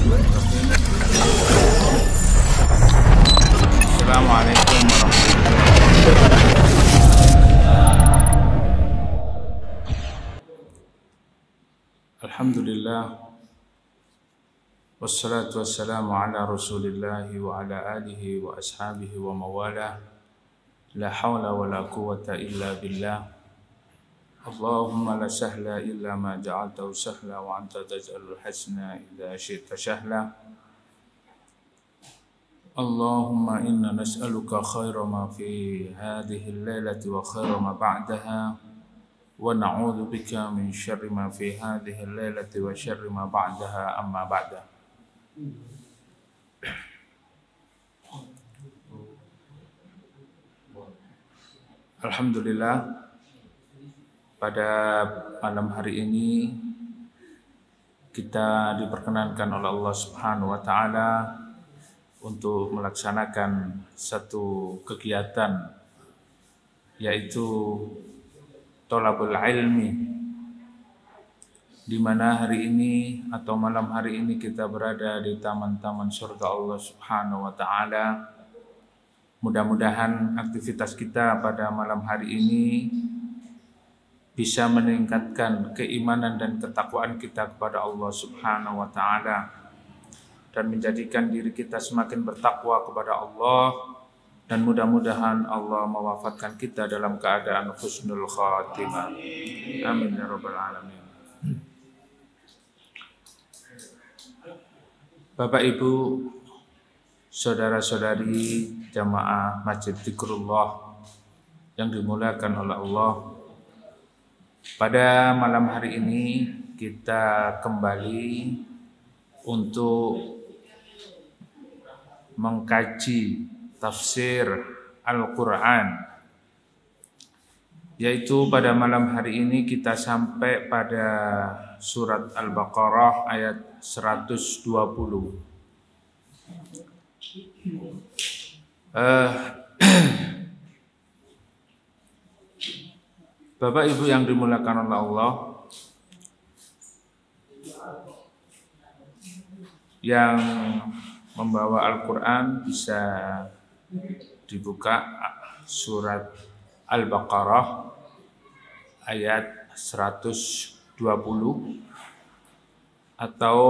Bismillahirrahmanirrahim. Assalamualaikum warahmatullahi wabarakatuh. Alhamdulillah. Wassalatu wassalamu ala rasulillahi wa ala alihi wa ashabihi wa mawalah. La hawla wa la quwwata illa billah. Allahumma la sahla illa ma ja'altahu sahla wa anta taj'alul hasna idza syi'ta sahla. Allahumma inna nas'aluka khaira ma fi hadhihi al-lailati wa khaira ma ba'daha wa na'udzu bika min syarri ma fi hadhihi al-lailati wa syarri ma ba'daha amma ba'da. Alhamdulillah, pada malam hari ini kita diperkenankan oleh Allah Subhanahu wa taala untuk melaksanakan satu kegiatan, yaitu thalabul ilmi, di mana hari ini atau malam hari ini kita berada di taman-taman surga Allah Subhanahu wa taala. Mudah-mudahan aktivitas kita pada malam hari ini bisa meningkatkan keimanan dan ketakwaan kita kepada Allah Subhanahu wa taala dan menjadikan diri kita semakin bertakwa kepada Allah, dan mudah-mudahan Allah mewafatkan kita dalam keadaan husnul khatimah. Amin ya rabbal alamin. Bapak Ibu, saudara-saudari jamaah Masjid Dzikrullah yang dimuliakan oleh Allah, pada malam hari ini kita kembali untuk mengkaji tafsir Al-Quran, yaitu pada malam hari ini kita sampai pada surat Al-Baqarah ayat 120. Bapak Ibu yang dimuliakan oleh Allah, yang membawa Al-Quran bisa dibuka surat Al-Baqarah ayat 120, atau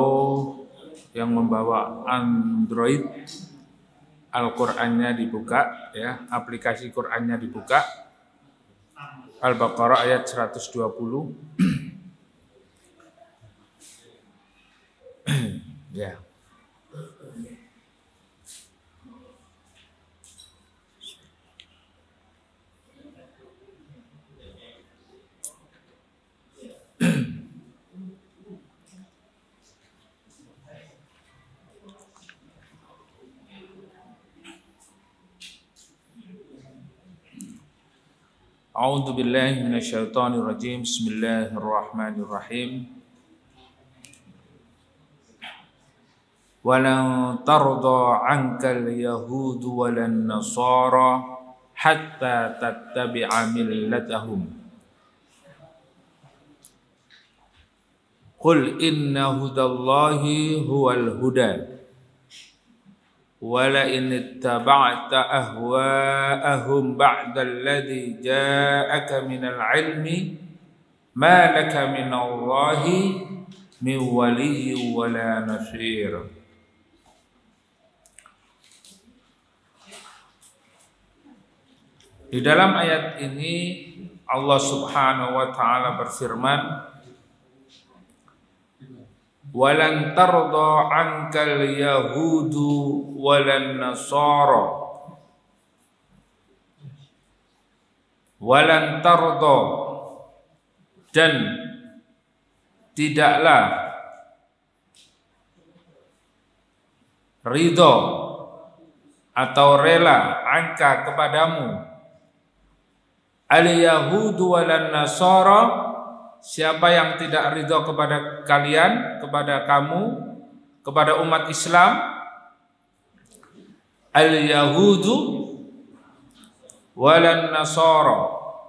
yang membawa Android, Al-Qur'annya dibuka ya, aplikasi Qur'annya dibuka, Al-Baqarah ayat 120. Ya. A'udzu billahi minasyaitonir rajim. Bismillahirrahmanirrahim. Walan tarda 'ankal yahudu walan nasara hatta tattabi'a millatahum. Qul inna hudallahi huwal huda. Wala in ittaba'ta ahwa'ahum ba'da alladhi ja'aka minal ilmi ma laka minallahi min waliyyin wala nasir. Di dalam ayat ini Allah Subhanahu wa taala berfirman, walan tarda 'ankal yahudu walan nasara. Walan tarda, dan tidaklah ridho atau rela angka kepadamu al yahudu walan nasara, siapa yang tidak ridho kepada kalian, kepada kamu, kepada umat Islam, al-yahudu walan nasara,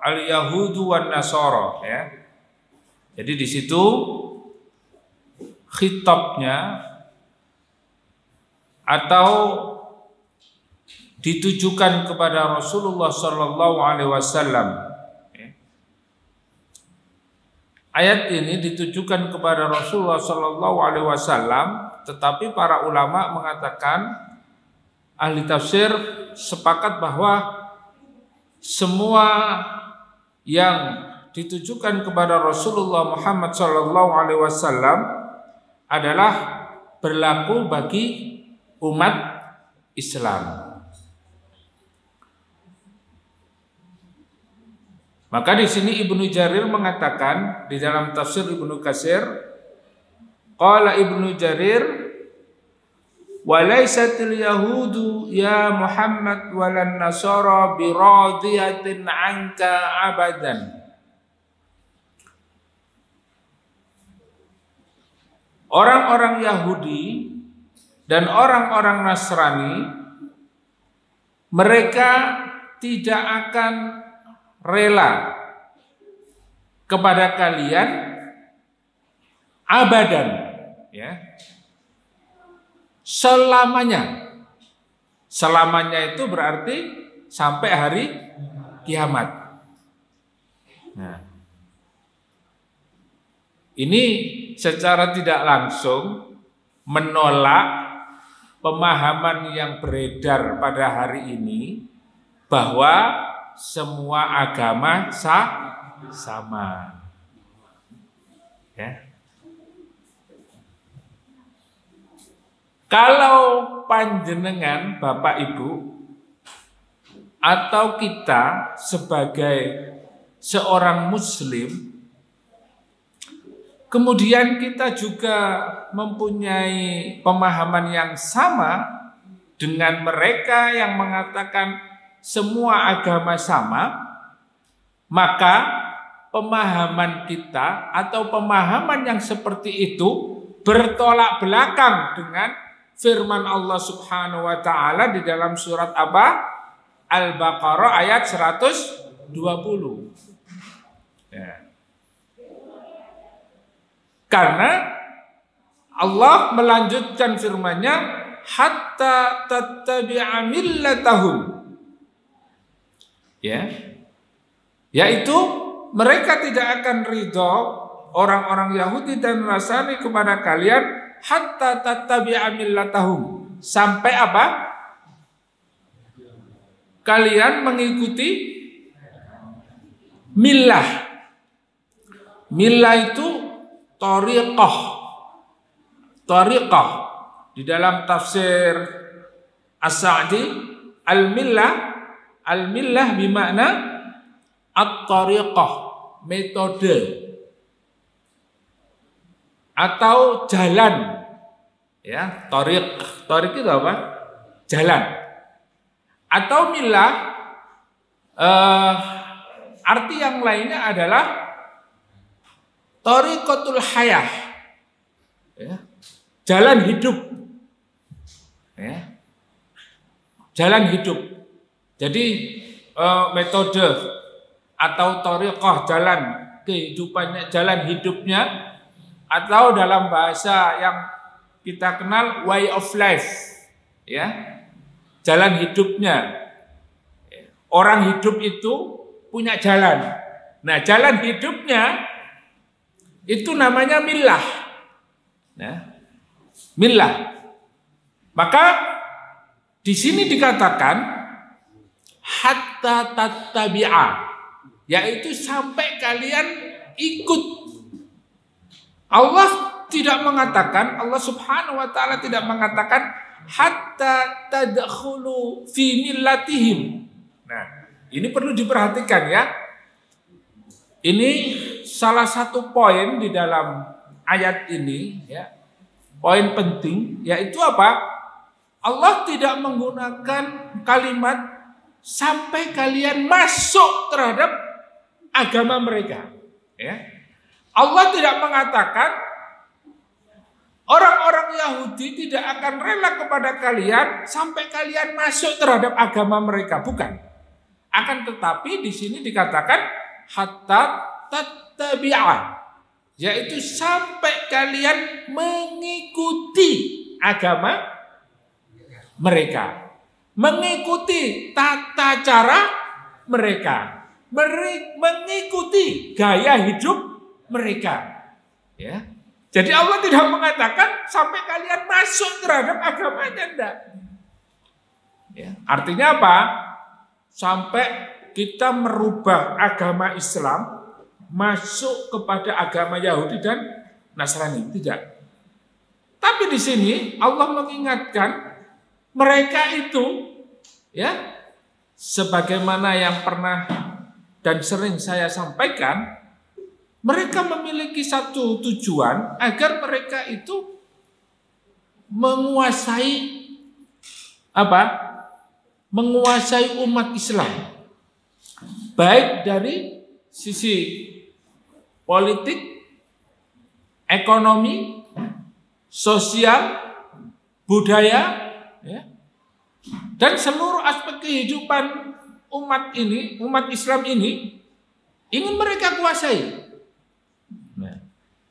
al-yahudu wan nasara, ya. Jadi di situ khitabnya atau ditujukan kepada Rasulullah sallallahu alaihi wasallam. Ayat ini ditujukan kepada Rasulullah sallallahu alaihi wasallam, tetapi para ulama mengatakan, ahli tafsir sepakat bahwa semua yang ditujukan kepada Rasulullah Muhammad sallallahu alaihi wasallam adalah berlaku bagi umat Islam. Maka di sini Ibnu Jarir mengatakan di dalam tafsir Ibnu Katsir, qala Ibnu Jarir, walaisatil yahudu ya Muhammad walan nasara biradiyatin anka abadan. Orang-orang Yahudi dan orang-orang Nasrani, mereka tidak akan rela kepada kalian abadan, ya, selamanya. Selamanya itu berarti sampai hari kiamat. Nah, ini secara tidak langsung menolak pemahaman yang beredar pada hari ini bahwa semua agama sama. Ya. Kalau panjenengan Bapak Ibu atau kita sebagai seorang muslim, kemudian kita juga mempunyai pemahaman yang sama dengan mereka yang mengatakan semua agama sama, maka pemahaman kita atau pemahaman yang seperti itu bertolak belakang dengan firman Allah Subhanahu wa taala di dalam surat apa? Al-Baqarah ayat 120. Ya. Karena Allah melanjutkan firman-Nya, hatta tattabi'a millatahum. Ya. Yaitu mereka tidak akan ridho, orang-orang Yahudi dan Nasrani, kepada kalian hatta tattabi'a millatahum, sampai apa? Kalian mengikuti millah. Millah itu thariqah. Thariqah di dalam tafsir As-Sa'di, al-millah bermakna at-thariqah, metode atau jalan. Ya, thariq itu apa? Jalan. Atau millah arti yang lainnya adalah thariqatul hayah. Ya. Jalan hidup. Ya. Jalan hidup. Jadi metode atau thariqah, jalan kehidupannya, jalan hidupnya, atau dalam bahasa yang kita kenal way of life, ya, jalan hidupnya. Orang hidup itu punya jalan. Nah, jalan hidupnya itu namanya millah. Nah, millah. Maka di sini dikatakan hatta tattabi'a, yaitu sampai kalian ikut. Allah tidak mengatakan, Allah Subhanahu wa taala tidak mengatakan hatta tadkhulu fi millatihim. Nah, ini perlu diperhatikan ya. Ini salah satu poin di dalam ayat ini ya. Poin penting yaitu apa? Allah tidak menggunakan kalimat sampai kalian masuk terhadap agama mereka, ya. Allah tidak mengatakan orang-orang Yahudi tidak akan rela kepada kalian sampai kalian masuk terhadap agama mereka, bukan. Akan tetapi di sini dikatakan hatta tattabi'a, yaitu sampai kalian mengikuti agama mereka, mengikuti tata cara mereka, mengikuti gaya hidup mereka. Ya. Jadi Allah tidak mengatakan sampai kalian masuk terhadap agamanya, enggak. Ya. Artinya apa? Sampai kita merubah agama Islam masuk kepada agama Yahudi dan Nasrani, tidak. Tapi di sini Allah mengingatkan mereka itu, ya, sebagaimana yang pernah dan sering saya sampaikan, mereka memiliki satu tujuan agar mereka itu menguasai apa? Menguasai umat Islam. Baik dari sisi politik, ekonomi, sosial, budaya, ya, dan seluruh aspek kehidupan umat ini, umat Islam ini ingin mereka kuasai.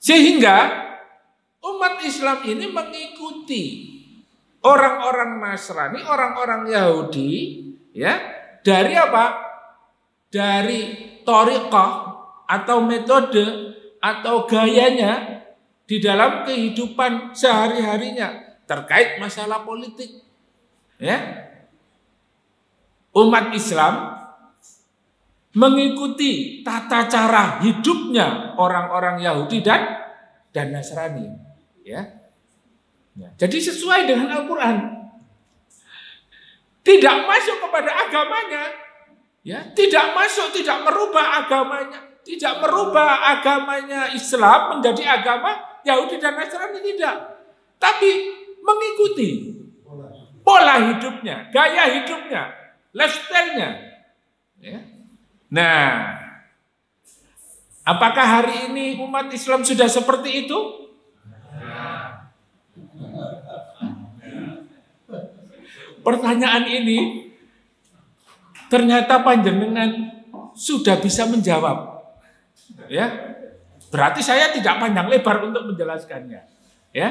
Sehingga umat Islam ini mengikuti orang-orang Nasrani, orang-orang Yahudi, ya, dari apa? Dari thariqah atau metode atau gayanya di dalam kehidupan sehari-harinya terkait masalah politik. Ya. Umat Islam mengikuti tata cara hidupnya orang-orang Yahudi dan Nasrani, ya. Jadi sesuai dengan Al-Quran, tidak masuk kepada agamanya, ya, tidak masuk, tidak merubah agamanya, tidak merubah agamanya Islam menjadi agama Yahudi dan Nasrani, tidak, tapi mengikuti pola hidupnya, gaya hidupnya, lifestyle-nya, ya. Nah, apakah hari ini umat Islam sudah seperti itu? Pertanyaan ini ternyata panjenengan sudah bisa menjawab. Ya. Berarti saya tidak panjang lebar untuk menjelaskannya. Ya.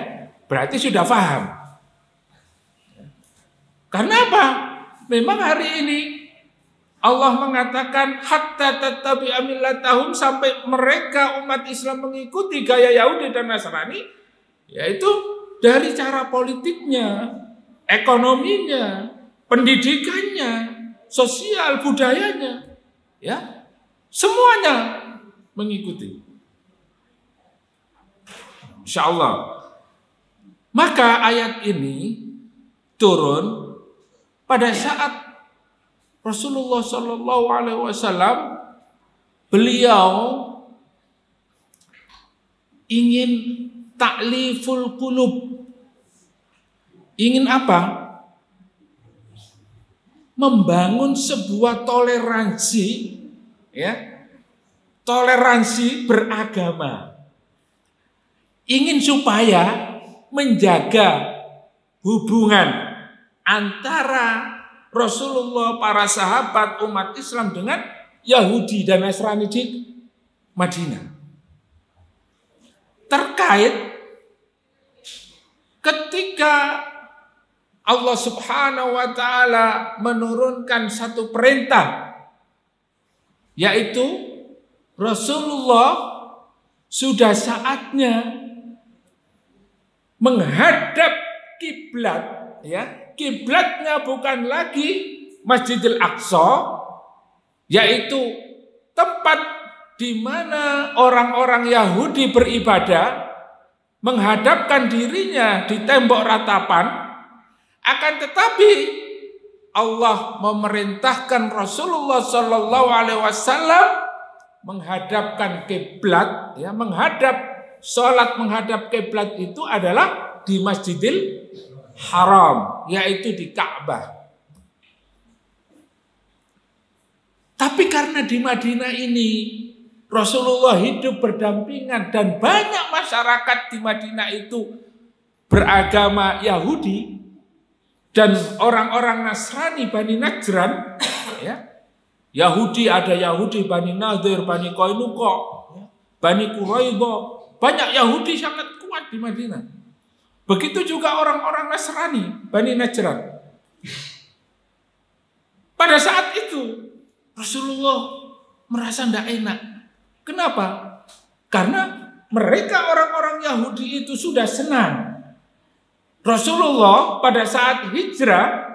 Berarti sudah paham. Karena apa? Memang hari ini Allah mengatakan hatta tattabi'a millatahum, sampai mereka umat Islam mengikuti gaya Yahudi dan Nasrani, yaitu dari cara politiknya, ekonominya, pendidikannya, sosial, budayanya, ya, semuanya mengikuti. Insyaallah. Maka ayat ini turun pada saat Rasulullah Shallallahu Alaihi Wasallam beliau ingin ta'liful qulub. Ingin apa? Membangun sebuah toleransi, ya, toleransi beragama. Ingin supaya menjaga hubungan antara Rasulullah, para sahabat, umat Islam dengan Yahudi dan Nasrani di Madinah. Terkait ketika Allah Subhanahu wa Ta'ala menurunkan satu perintah, yaitu Rasulullah sudah saatnya menghadap kiblat, ya. Kiblatnya bukan lagi Masjidil Aqsa, yaitu tempat di mana orang-orang Yahudi beribadah, menghadapkan dirinya di tembok ratapan. Akan tetapi Allah memerintahkan Rasulullah Shallallahu Alaihi Wasallam menghadapkan kiblat, ya, sholat menghadap kiblat itu adalah di Masjidil Haram, yaitu di Ka'bah. Tapi karena di Madinah ini Rasulullah hidup berdampingan dan banyak masyarakat di Madinah itu beragama Yahudi dan orang-orang Nasrani Bani Najran, ya. Yahudi ada Yahudi Bani Nadir, Bani Qainuqa, Bani Quraidah, banyak Yahudi sangat kuat di Madinah. Begitu juga orang-orang Nasrani, Bani Najran. Pada saat itu Rasulullah merasa tidak enak. Kenapa? Karena mereka orang-orang Yahudi itu sudah senang. Rasulullah pada saat hijrah,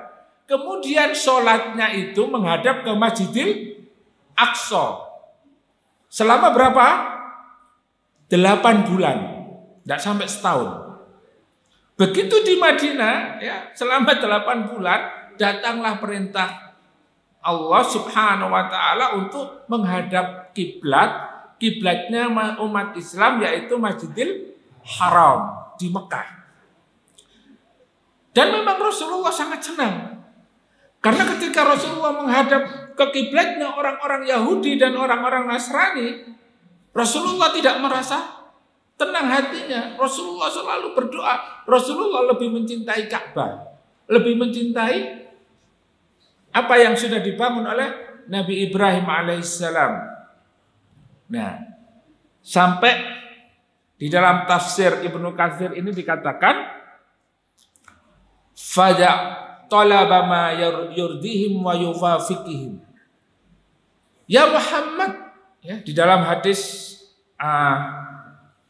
kemudian sholatnya itu menghadap ke Masjidil Aqsa. Selama berapa? 8 bulan. Tidak sampai setahun. Begitu di Madinah, ya, selama 8 bulan, datanglah perintah Allah Subhanahu wa Ta'ala untuk menghadap kiblat. Kiblatnya umat Islam yaitu Masjidil Haram di Mekah. Dan memang Rasulullah sangat senang. Karena ketika Rasulullah menghadap ke kiblatnya orang-orang Yahudi dan orang-orang Nasrani, Rasulullah tidak merasa tenang hatinya. Rasulullah selalu berdoa. Rasulullah lebih mencintai Ka'bah, lebih mencintai apa yang sudah dibangun oleh Nabi Ibrahim alaihissalam. Nah, sampai di dalam tafsir Ibnu Katsir ini dikatakan faja talaba ma yurdihim wa yufafiqihim. Ya Muhammad, ya, di dalam hadis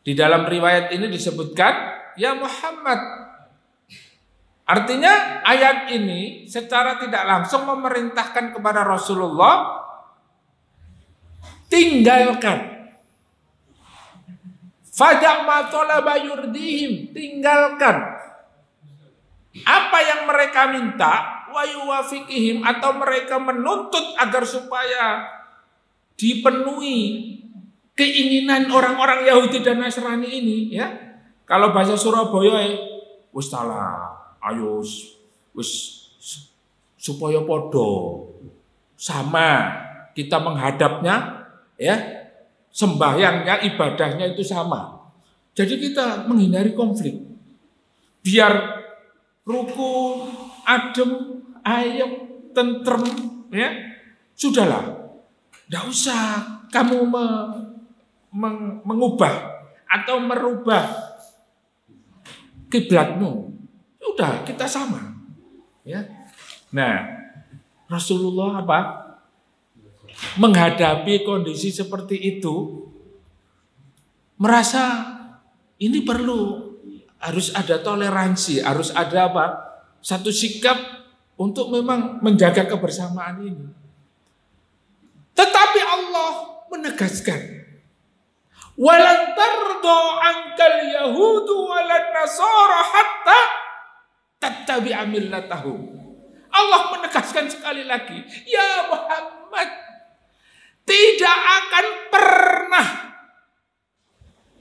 di dalam riwayat ini disebutkan ya Muhammad. Artinya ayat ini secara tidak langsung memerintahkan kepada Rasulullah tinggalkan. Faja ma talaba yurdihim, tinggalkan apa yang mereka minta, wa yuwafiqihim, atau mereka menuntut agar supaya dipenuhi keinginan orang-orang Yahudi dan Nasrani ini, ya. Kalau bahasa Surabaya, wis salah, ayo wis supaya podo sama kita menghadapnya, ya, sembahyangnya, ibadahnya itu sama. Jadi kita menghindari konflik. Biar ruku, adem, ayem, tentrem, ya, sudahlah. Tidak usah kamu mengubah atau merubah kiblatmu. Sudah, kita sama. Ya. Nah, Rasulullah apa? Menghadapi kondisi seperti itu, merasa ini perlu. Harus ada toleransi, harus ada apa? Satu sikap untuk memang menjaga kebersamaan ini. Tetapi Allah menegaskan, walan tardo angkal yahudu walan nasara hatta tattabi'a millatahum. Allah menegaskan sekali lagi, ya Muhammad, tidak akan pernah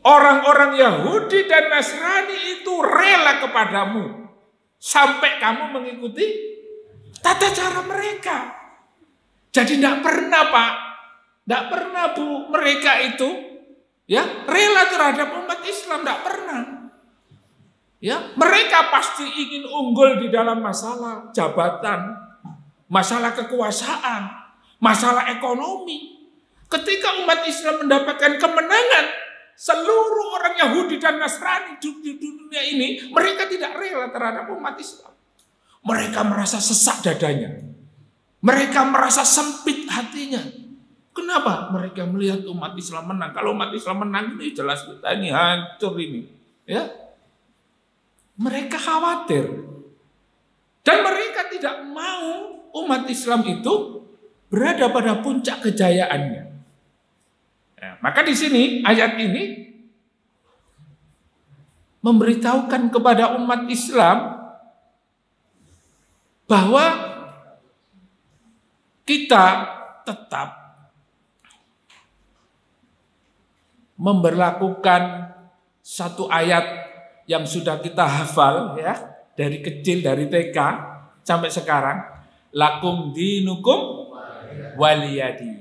orang-orang Yahudi dan Nasrani itu rela kepadamu sampai kamu mengikuti tata cara mereka. Jadi tidak pernah, Pak, tidak pernah, Bu, mereka itu, ya, rela terhadap umat Islam, tidak pernah. Ya, mereka pasti ingin unggul di dalam masalah jabatan, masalah kekuasaan, masalah ekonomi. Ketika umat Islam mendapatkan kemenangan, seluruh orang Yahudi dan Nasrani di dunia ini, mereka tidak rela terhadap umat Islam. Mereka merasa sesak dadanya. Mereka merasa sempit hatinya. Kenapa? Mereka melihat umat Islam menang. Kalau umat Islam menang ini jelas kita ini hancur ini. Ya, mereka khawatir. Dan mereka tidak mau umat Islam itu berada pada puncak kejayaannya. Ya, maka di sini ayat ini memberitahukan kepada umat Islam bahwa kita tetap memberlakukan satu ayat yang sudah kita hafal, ya, dari kecil, dari TK sampai sekarang, lakum dinukum waliyadi.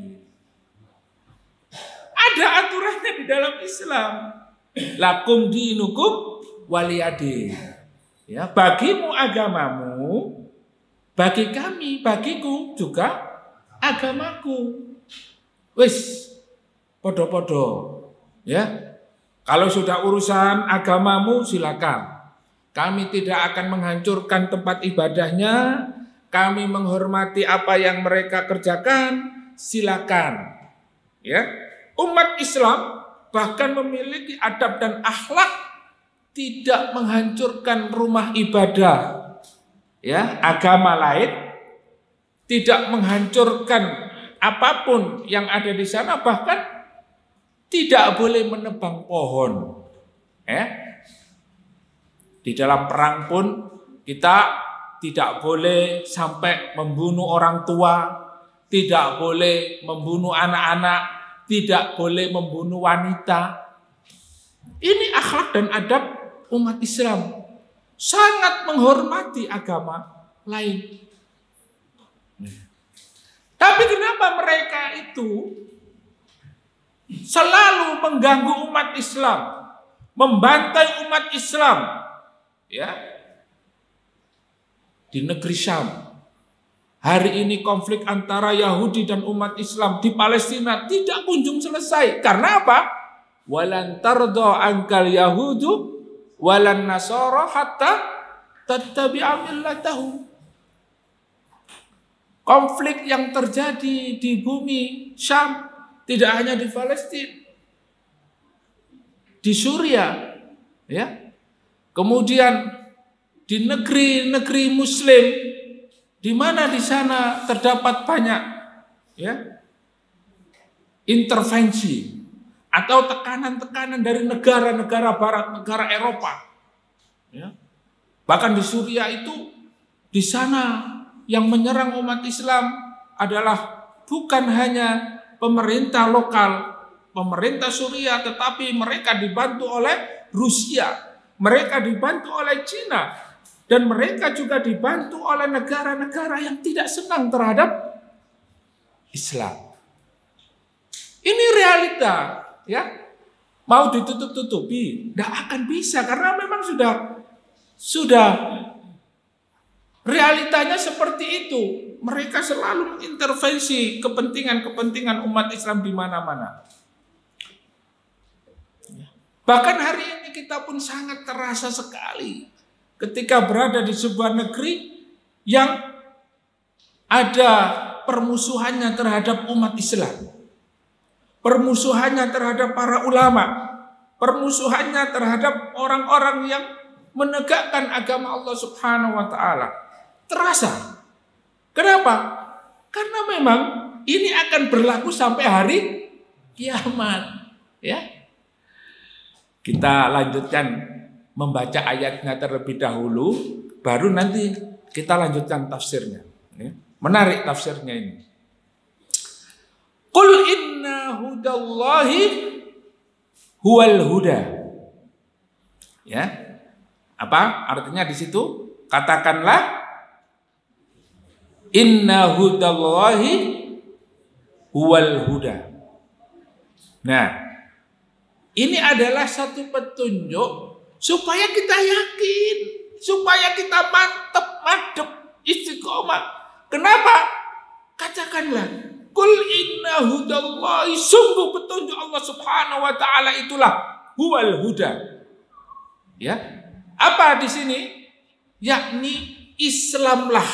Ada aturannya di dalam Islam. Lakum dinukum waliyadi. Ya, bagimu agamamu, bagi kami, bagiku juga agamaku. Wis podo-podo. Ya. Kalau sudah urusan agamamu silakan. Kami tidak akan menghancurkan tempat ibadahnya, kami menghormati apa yang mereka kerjakan, silakan. Ya, umat Islam bahkan memiliki adab dan akhlak, tidak menghancurkan rumah ibadah, ya, agama lain, tidak menghancurkan apapun yang ada di sana, bahkan tidak boleh menebang pohon. Ya. Di dalam perang pun kita tidak boleh sampai membunuh orang tua, tidak boleh membunuh anak-anak, tidak boleh membunuh wanita. Ini akhlak dan adab umat Islam. Sangat menghormati agama lain. Tapi kenapa mereka itu selalu mengganggu umat Islam, membantai umat Islam, ya? Di negeri Syam, hari ini konflik antara Yahudi dan umat Islam di Palestina tidak kunjung selesai. Karena apa? Walan tarda ankal yahudu walan nasara hatta tattabi'a millatahum. Konflik yang terjadi di bumi Syam tidak hanya di Palestina, di Suriah, ya. Kemudian di negeri-negeri Muslim, di mana di sana terdapat banyak, ya, intervensi atau tekanan-tekanan dari negara-negara Barat, negara Eropa, ya. Bahkan di Suriah itu, di sana yang menyerang umat Islam adalah bukan hanya pemerintah lokal, pemerintah Suriah, tetapi mereka dibantu oleh Rusia, mereka dibantu oleh Cina. Dan mereka juga dibantu oleh negara-negara yang tidak senang terhadap Islam. Ini realita, ya. Mau ditutup-tutupi, tidak akan bisa karena memang sudah realitanya seperti itu. Mereka selalu mengintervensi kepentingan-kepentingan umat Islam di mana-mana. Bahkan hari ini kita pun sangat terasa sekali ketika berada di sebuah negeri yang ada permusuhannya terhadap umat Islam, permusuhannya terhadap para ulama, permusuhannya terhadap orang-orang yang menegakkan agama Allah Subhanahu wa taala. Terasa. Kenapa? Karena memang ini akan berlaku sampai hari kiamat, ya. Kita lanjutkan membaca ayatnya terlebih dahulu, baru nanti kita lanjutkan tafsirnya. Menarik tafsirnya ini. Qul inna hudallahi huwal huda. Ya. Apa artinya di situ? Katakanlah inna hudallahi huwal huda. Nah, ini adalah satu petunjuk supaya kita yakin, supaya kita mantap, madep, istiqomah. Kenapa? Katakanlah, kul inna hudallahi, sungguh petunjuk Allah Subhanahu wa taala itulah huwal huda. Ya. Apa di sini? Yakni Islamlah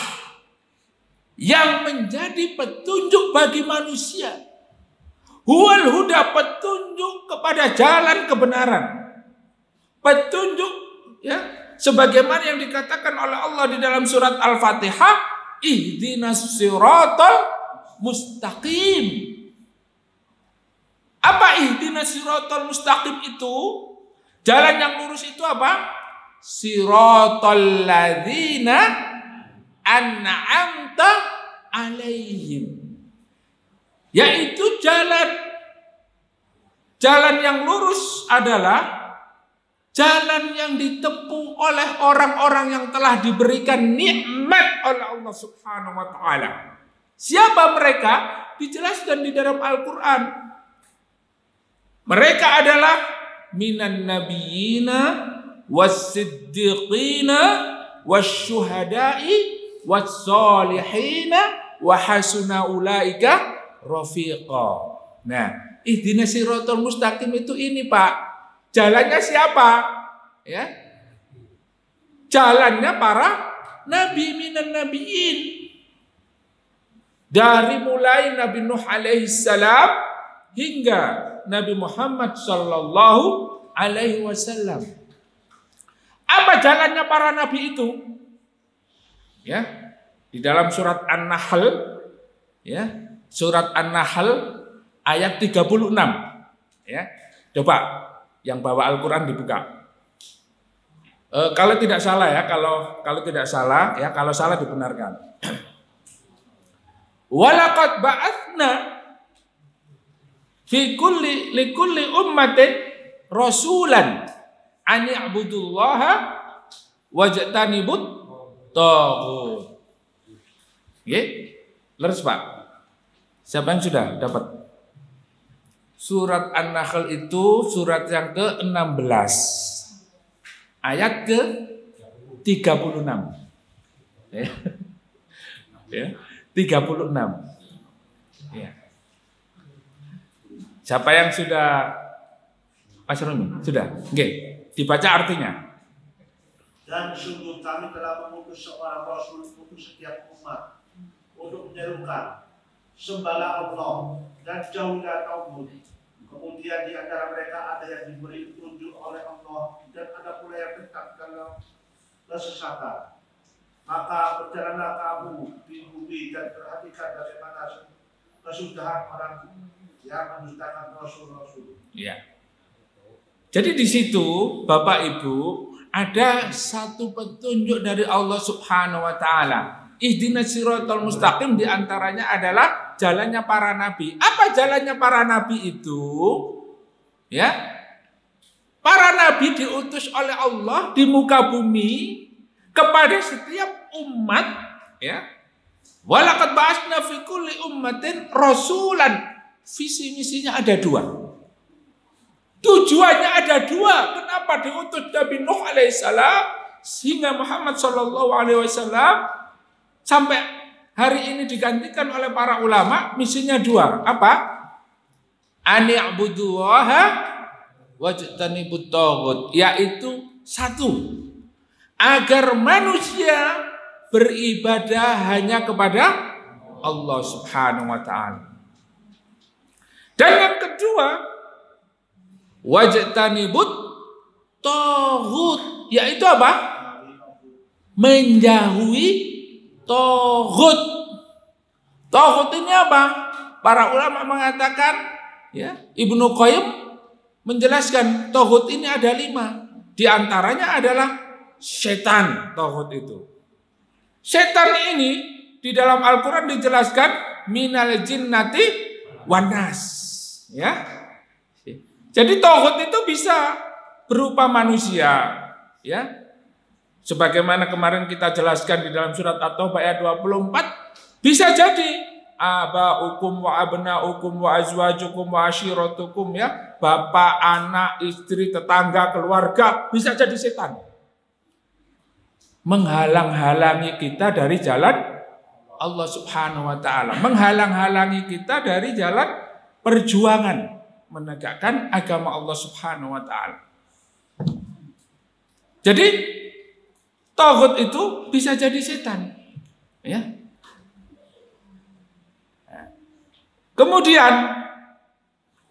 yang menjadi petunjuk bagi manusia. Huwal huda, petunjuk kepada jalan kebenaran. Petunjuk, ya, sebagaimana yang dikatakan oleh Allah di dalam surat Al-Fatihah, ihdinas siratal mustaqim. Apa ihdinas siratal mustaqim itu? Jalan yang lurus itu apa? Siratal ladzina an'amta alaihim. Yaitu jalan yang lurus adalah jalan yang ditempuh oleh orang-orang yang telah diberikan nikmat oleh Allah Subhanahu wa taala. Siapa mereka? Dijelaskan di dalam Al-Qur'an. Mereka adalah minan nabiyina was-siddiqina wasyuhada'i was-solihina wa hasuna ulaika rafiqa. Nah, ihdinas siratal mustaqim itu ini, Pak. Jalannya siapa? Ya. Jalannya para nabi minan nabiin. Dari mulai Nabi Nuh alaihi salam hingga Nabi Muhammad sallallahu alaihi wasallam. Apa jalannya para nabi itu? Ya, di dalam surat An-Nahl, ya, surat An-Nahl ayat 36. Ya. Coba yang bawa Al-Qur'an dibuka. Kalau tidak salah ya, kalau tidak salah ya, kalau salah dibenarkan. Walaqad ba'atsna fi likulli ummatin rasulan an i'budullaha wajtanibut taghut. Nggih? Leres Pak. Siapa yang sudah dapat? Surat An-Nahl itu surat yang ke-16. Ayat ke-36. Ya. 36. Ya. Siapa yang sudah? Mas Rumi, sudah? Oke, dibaca artinya. Dan sungguh kami telah mengutus seorang rasul untuk setiap umat untuk menyerukan sembahlah Allah dan jauhilah tauhid. Kemudian di antara mereka ada yang diberi petunjuk oleh Allah dan ada pula yang tetap dalam kesesatan. Maka berjalanlah kamu di bumi dan perhatikan bagaimana kesudahan orang yang mendustakan rasul-rasul. Ya. Jadi di situ Bapak Ibu ada satu petunjuk dari Allah Subhanahu wa taala. Ihdinas siratal mustaqim, di antaranya adalah jalannya para nabi. Apa jalannya para nabi itu? Ya. Para nabi diutus oleh Allah di muka bumi kepada setiap umat, ya. Walaqad ba'atsna fi kulli ummatin rasulan. Visi misinya ada dua. Tujuannya ada dua. Kenapa diutus Nabi Nuh alaihissalam sehingga Muhammad sallallahu alaihi wasallam sampai hari ini digantikan oleh para ulama, misinya dua. Apa? Ani'budullaha wajtanibut taghut, yaitu satu, agar manusia beribadah hanya kepada Allah Subhanahu wa taala. Dan yang kedua, wajtanibut taghut, yaitu apa? Menjauhi taghut. Taghut ini apa? Para ulama mengatakan, ya, Ibnu Qayyim menjelaskan taghut ini ada 5. Di antaranya adalah setan. Taghut itu. Setan ini di dalam Al-Quran dijelaskan minal jinnati wanas. Ya. Jadi taghut itu bisa berupa manusia, ya. Sebagaimana kemarin kita jelaskan di dalam surat At-Taubah ayat 24, bisa jadi abaukum wa abnaukum wa azwajukum wa ashiratukum, ya. Bapak, anak, istri, tetangga, keluarga bisa jadi setan. Menghalang-halangi kita dari jalan Allah Subhanahu wa taala, menghalang-halangi kita dari jalan perjuangan menegakkan agama Allah Subhanahu wa taala. Jadi taghut itu bisa jadi setan, ya. Kemudian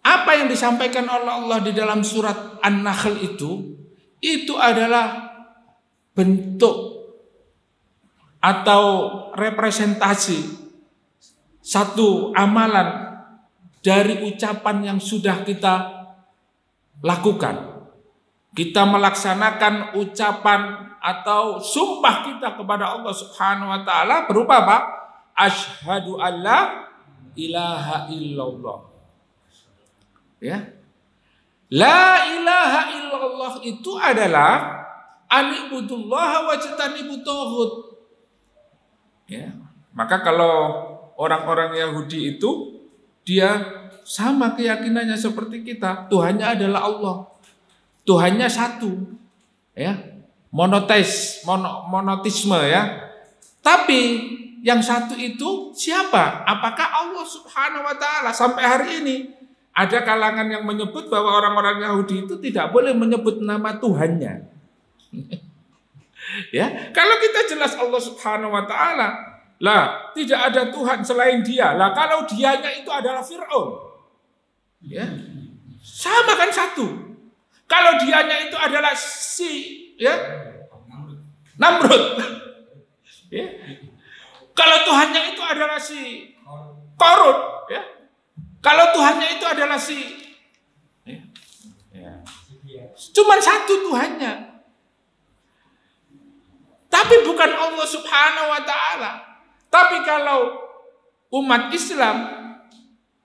apa yang disampaikan oleh Allah di dalam surat An-Nahl itu adalah bentuk atau representasi satu amalan dari ucapan yang sudah kita lakukan. Kita melaksanakan ucapan atau sumpah kita kepada Allah Subhanahu wa taala berupa apa? Asyhadu alla ilaha illallah. Ya. La ilaha illallah itu adalah anibudullaha wajtanibut taghut. Ya. Maka kalau orang-orang Yahudi itu dia sama keyakinannya seperti kita, Tuhannya adalah Allah. Tuhannya satu. Ya. Monotisme, ya. Tapi yang satu itu siapa? Apakah Allah Subhanahu wa taala? Sampai hari ini ada kalangan yang menyebut bahwa orang-orang Yahudi itu tidak boleh menyebut nama Tuhannya. Ya, kalau kita jelas Allah Subhanahu wa taala, Lah, tidak ada Tuhan selain Dia. Lah, kalau dianya itu adalah Fir'aun, ya, sama kan satu. Kalau dianya itu adalah Namrud, ya. Kalau Tuhannya itu adalah si Korun, ya. Kalau Tuhannya itu adalah cuman satu Tuhannya. Tapi bukan Allah Subhanahu wa Ta'ala. Tapi kalau umat Islam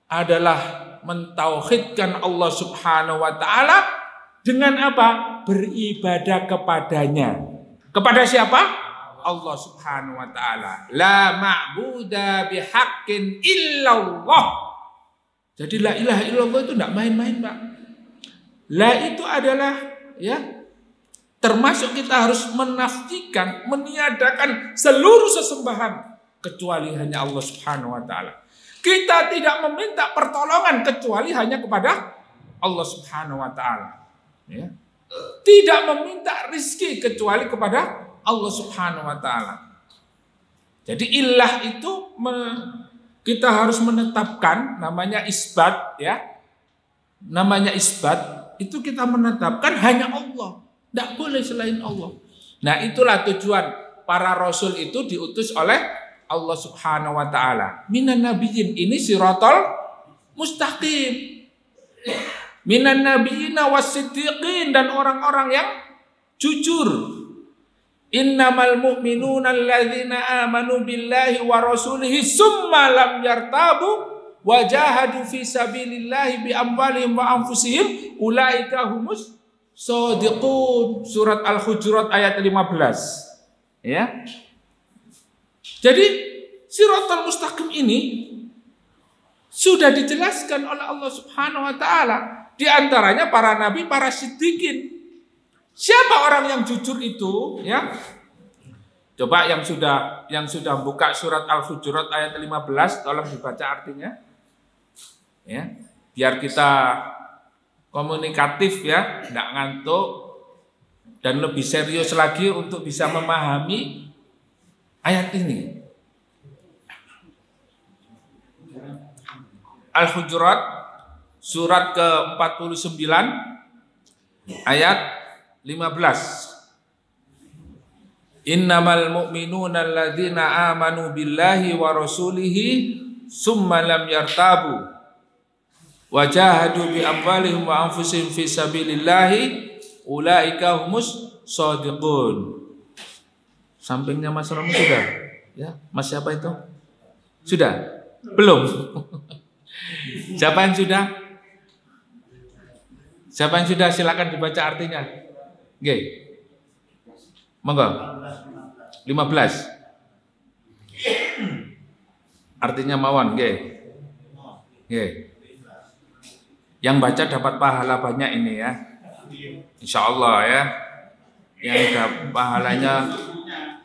adalah mentauhidkan Allah Subhanahu wa Ta'ala dengan apa? Beribadah kepadanya. Kepada siapa? Allah Subhanahu wa Ta'ala. La ma'buda bihaqqin illallah. Jadi la ilaha illallah itu tidak main-main, Pak. La itu adalah, ya, termasuk kita harus menafikan, meniadakan seluruh sesembahan kecuali hanya Allah Subhanahu wa Ta'ala. Kita tidak meminta pertolongan kecuali hanya kepada Allah Subhanahu wa Ta'ala, ya. Tidak meminta rizki kecuali kepada Allah Subhanahu wa Ta'ala. Jadi ilah itu kita harus menetapkan, namanya isbat, ya. Namanya isbat itu kita menetapkan hanya Allah. Tidak boleh selain Allah. Nah, itulah tujuan para rasul itu diutus oleh Allah Subhanahu wa Ta'ala. Minan nabiyyin, ini siratal mustaqim. Minan nabiyyina was-siddiqin, dan orang-orang yang jujur. Innamal mu'minuna alladzina amanu billahi wa rasulihi summa lam yartabu wa jahadu fi sabilillahi bi amwalihim wa anfusihim ulaika humus shadiqun. Surat Al-Hujurat ayat 15. Ya. Jadi siratal mustaqim ini sudah dijelaskan oleh Allah Subhanahu wa Ta'ala. Di antaranya para nabi, para siddiqin. Siapa orang yang jujur itu, ya? Coba yang sudah buka surat Al-Hujurat ayat 15, tolong dibaca artinya. Ya, biar kita komunikatif, ya, tidak ngantuk, dan lebih serius lagi untuk bisa memahami ayat ini. Al-Hujurat surat ke-49 ayat 15. Innamal mu'minuna alladzina amanu billahi wa rasulihi summa lam yartabu wajahadu bi amwalihim wa anfusihim fi sabilillahi ulaika humus shadiqun. Sampingnya Mas Romi sudah? Ya, Mas siapa itu? Sudah? Belum? Siapa yang sudah? Siapa yang sudah? Silakan dibaca artinya. Nggih. Monggo. 15. Artinya mawon, nggih. Nggih. Yang baca dapat pahala banyak ini, ya. Insya Allah, ya. Yang dapat pahalanya,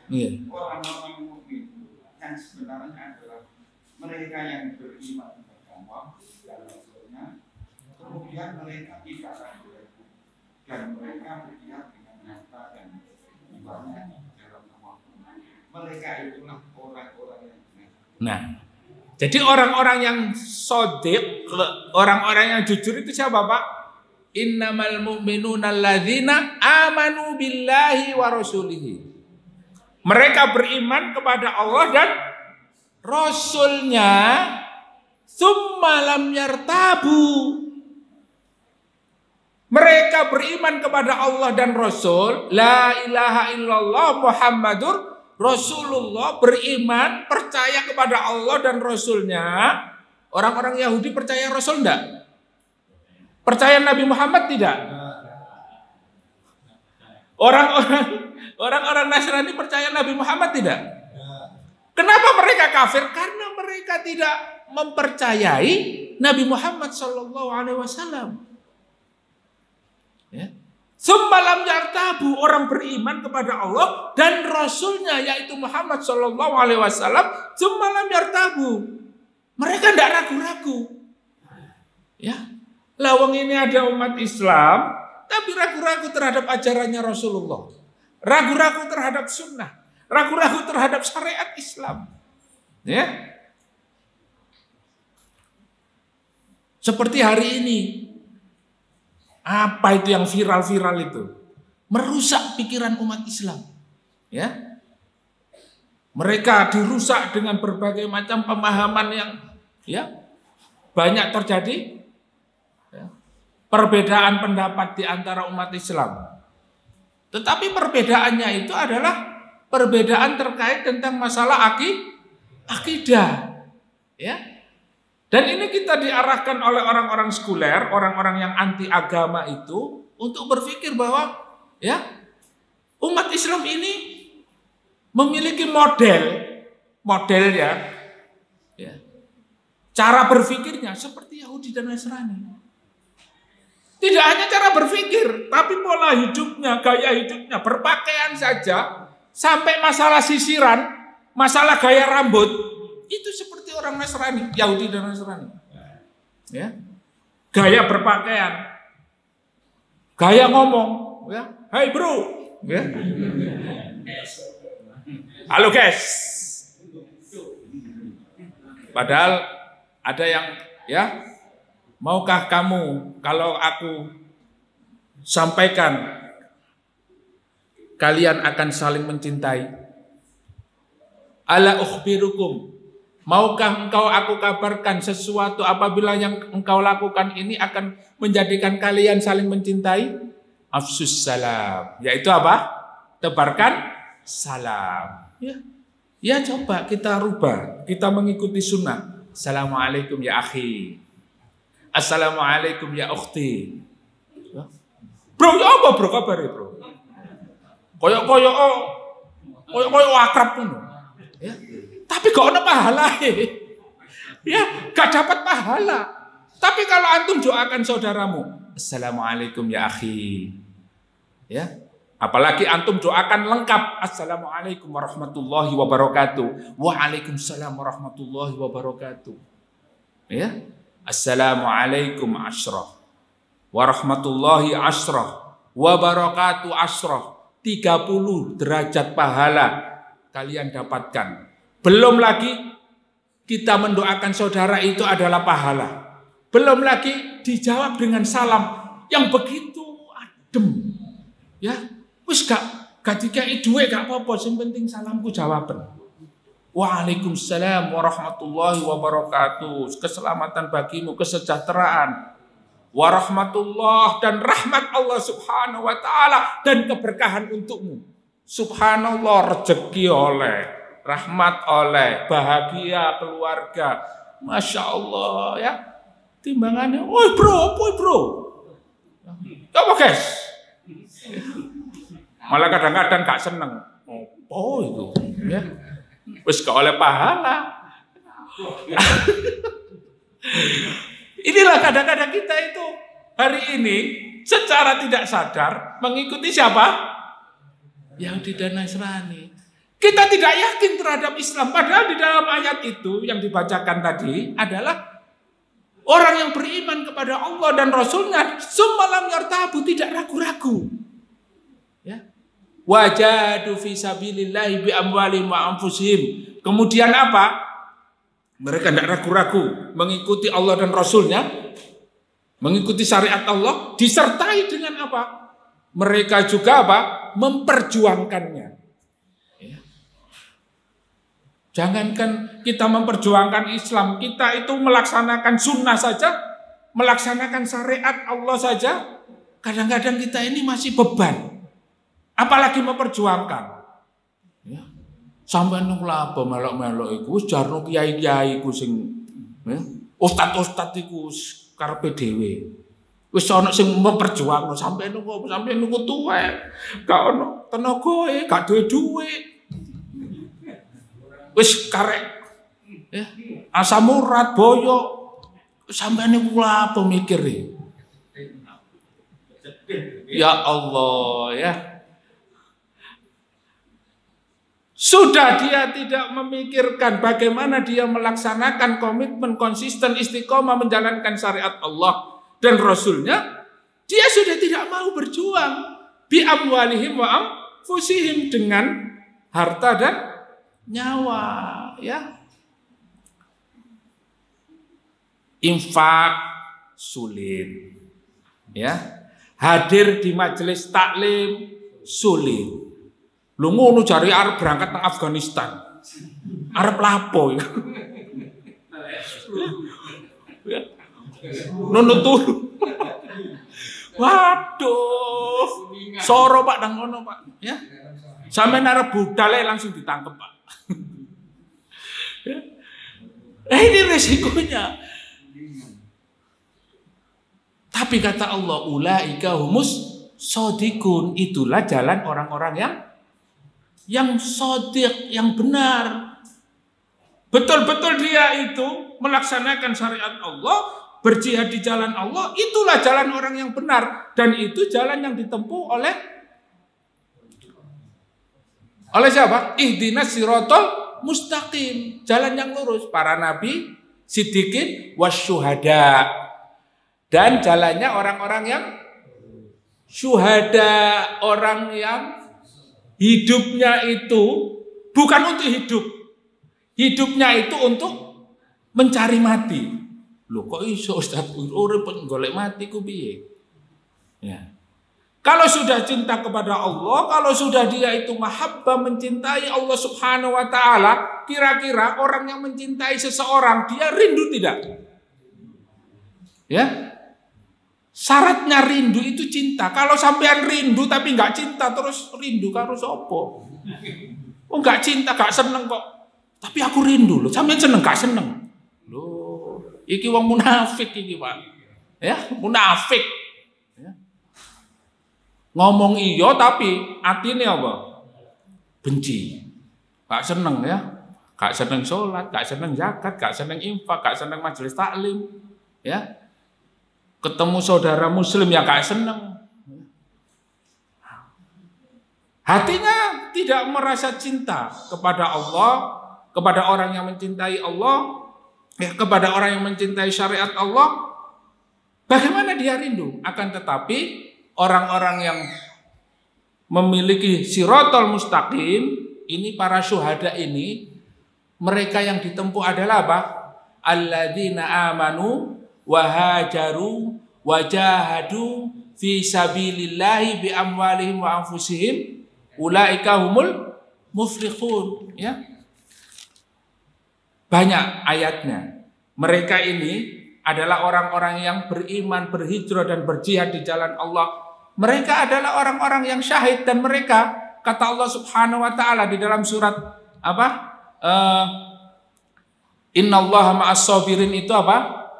iya. Orang-orang mukmin yang sebenarnya adalah mereka yang beriman kepada Allah dan Rasulnya, kemudian mereka tidak ragu dan mereka berjihad dengan harta dan jiwanya dalam nama Allah. Mereka itulah orang-orang yang benar. Nah, jadi orang-orang yang shadiq, orang-orang yang jujur itu siapa, Pak? Innamal mu'minuna alladzina amanu billahi wa rasulihi. Mereka beriman kepada Allah dan Rasulnya, summa lam yartabu. Mereka beriman kepada Allah dan Rasul, la ilaha illallah Muhammadur Rasulullah, beriman, percaya kepada Allah dan Rasulnya. Orang-orang Yahudi percaya Rasul enggak? Percaya Nabi Muhammad tidak? Orang-orang Nasrani percaya Nabi Muhammad tidak? Kenapa mereka kafir? Karena mereka tidak mempercayai Nabi Muhammad SAW. Ya. Summa lam yartabu, orang beriman kepada Allah dan Rasulnya yaitu Muhammad SAW. Summa lam yartabu, mereka tidak ragu-ragu. Ya, lawang ini ada umat Islam, tapi ragu-ragu terhadap ajarannya Rasulullah, ragu-ragu terhadap sunnah, ragu-ragu terhadap syariat Islam. Ya. Seperti hari ini. Apa itu yang viral-viral itu? Merusak pikiran umat Islam. Ya. Mereka dirusak dengan berbagai macam pemahaman yang banyak terjadi. Ya. Perbedaan pendapat di antara umat Islam. Tetapi perbedaannya itu adalah perbedaan terkait tentang masalah akidah. Ya. Dan ini kita diarahkan oleh orang-orang sekuler, orang-orang yang anti agama itu untuk berpikir bahwa umat Islam ini memiliki model ya, cara berpikirnya seperti Yahudi dan Nasrani. Tidak hanya cara berpikir, tapi pola hidupnya, gaya hidupnya, berpakaian saja, sampai masalah sisiran, masalah gaya rambut, itu seperti orang Nasrani, Yahudi dan Nasrani. Ya. Gaya berpakaian, gaya ngomong, ya. Hai bro, ya. Halo guys. Padahal ada yang maukah kamu kalau aku sampaikan kalian akan saling mencintai? Ala ukhbirukum, maukah engkau aku kabarkan sesuatu apabila yang engkau lakukan ini akan menjadikan kalian saling mencintai? Afsus salam, yaitu apa? Tebarkan salam. Ya coba kita rubah, kita mengikuti sunnah. Assalamualaikum ya akhi. Assalamualaikum ya ukhti. Bro, ya apa bro kabar bro? Koyok akrab pun. Ya. Tapi gak ada pahala. Ya, gak dapat pahala. Tapi kalau antum doakan saudaramu, Assalamualaikum ya akhi. Ya. Apalagi antum doakan lengkap, Assalamualaikum warahmatullahi wabarakatuh. Waalaikumsalam warahmatullahi wabarakatuh. Ya. Assalamualaikum asyrah. Warahmatullahi asyrah. Wabarakatuh asyrah. 30 derajat pahala kalian dapatkan. Belum lagi kita mendoakan saudara itu adalah pahala. Belum lagi dijawab dengan salam yang begitu adem. Ya. Wis gak dikai duwe gak apa-apa, sing penting salamku jawaban. Waalaikumsalam warahmatullahi wabarakatuh. Keselamatan bagimu, kesejahteraan. Warahmatullah dan rahmat Allah subhanahu wa ta'ala dan keberkahan untukmu. Subhanallah, rezeki oleh, rahmat oleh, bahagia keluarga. Masya Allah ya. Timbangannya, oi bro. Apa guys? Malah kadang-kadang gak seneng. Oh itu, ya. Wis gak oleh pahala. Inilah kadang-kadang kita itu hari ini secara tidak sadar mengikuti siapa? Yahudi dan Nasrani. Kita tidak yakin terhadap Islam. Padahal di dalam ayat itu yang dibacakan tadi adalah orang yang beriman kepada Allah dan Rasulnya semalam yartabu, tidak ragu-ragu. Ya. Wajadu fi sabilillahi bi amwalihim wa anfusihim. Kemudian apa? Mereka tidak ragu-ragu mengikuti Allah dan Rasulnya, mengikuti syariat Allah, disertai dengan apa? Mereka juga apa? Memperjuangkannya. Ya. Jangankan kita memperjuangkan Islam, kita itu melaksanakan sunnah saja, melaksanakan syariat Allah saja, kadang-kadang kita ini masih beban. Apalagi memperjuangkan. Ya. Sampai nung apa melok-melok iku jarno kiai-kiai iku sing ustad-ustad iku karepe dhewe. Wis ana sing memperjuangno sampai nung tuwek. Gak ono tenagae, gak duwe. Wis karek ya, asam urat boyo sampeyan niku apa mikir e? Ya Allah ya. Sudah dia tidak memikirkan bagaimana dia melaksanakan komitmen konsisten istiqomah menjalankan syariat Allah dan Rasulnya, dia sudah tidak mau berjuang bi amwalihim wa anfusihim dengan harta dan nyawa, ya. infak sulit. Ya. Hadir di majelis taklim sulit. Lu ngono jari arep berangkat ke Afghanistan. Arep lapo ya. Nono turu. Waduh. Soro Pak nang ngono Pak, ya. Sampeyan arep budale langsung ditangkep Pak. Ini resikonya. Tapi kata Allah, ulaika humus shodiqun, itulah jalan orang-orang yang shodiq, yang benar. Betul-betul dia itu melaksanakan syariat Allah, berjihad di jalan Allah, itulah jalan orang yang benar. Dan itu jalan yang ditempuh oleh siapa? Ihdinas siratal mustaqim, jalan yang lurus. Para nabi, siddiqin, wasyuhada. Dan jalannya orang-orang yang syuhada, orang yang hidupnya itu bukan untuk hidup. Hidupnya itu untuk mencari mati. Loh kok iso Ustaz urip golek mati ku piye? Ya. Kalau sudah cinta kepada Allah, kalau sudah dia itu mahabbah, mencintai Allah Subhanahu wa taala, kira-kira orang yang mencintai seseorang dia rindu tidak? Ya. Syaratnya rindu itu cinta. Kalau sampean rindu tapi nggak cinta terus rindu karo sapa? Oh nggak cinta, nggak seneng kok. Tapi aku rindu loh. Sampean seneng gak seneng? Loh, iki wong munafik iki, Pak. Ya, munafik. Ya. Ngomong iya tapi atine apa? Benci. Gak seneng ya. Gak seneng sholat, gak seneng zakat, gak seneng infak, gak seneng majelis taklim. Ya. Ketemu saudara muslim ya gak seneng. Hatinya tidak merasa cinta kepada Allah, kepada orang yang mencintai Allah, ya, kepada orang yang mencintai syariat Allah. Bagaimana dia rindu? Akan tetapi orang-orang yang memiliki siratal mustaqim, ini para syuhada ini, mereka yang ditempuh adalah apa? Alladzina amanu wa hajaru wa jahadu fi sabilillahi bi amwalihim wa anfusihim ulaika humul muflihun, ya. Banyak ayatnya. Mereka ini adalah orang-orang yang beriman, berhijrah dan berjihad di jalan Allah. Mereka adalah orang-orang yang syahid dan mereka, kata Allah Subhanahu wa taala di dalam surat apa? Innallaha ma'as sabirin itu apa?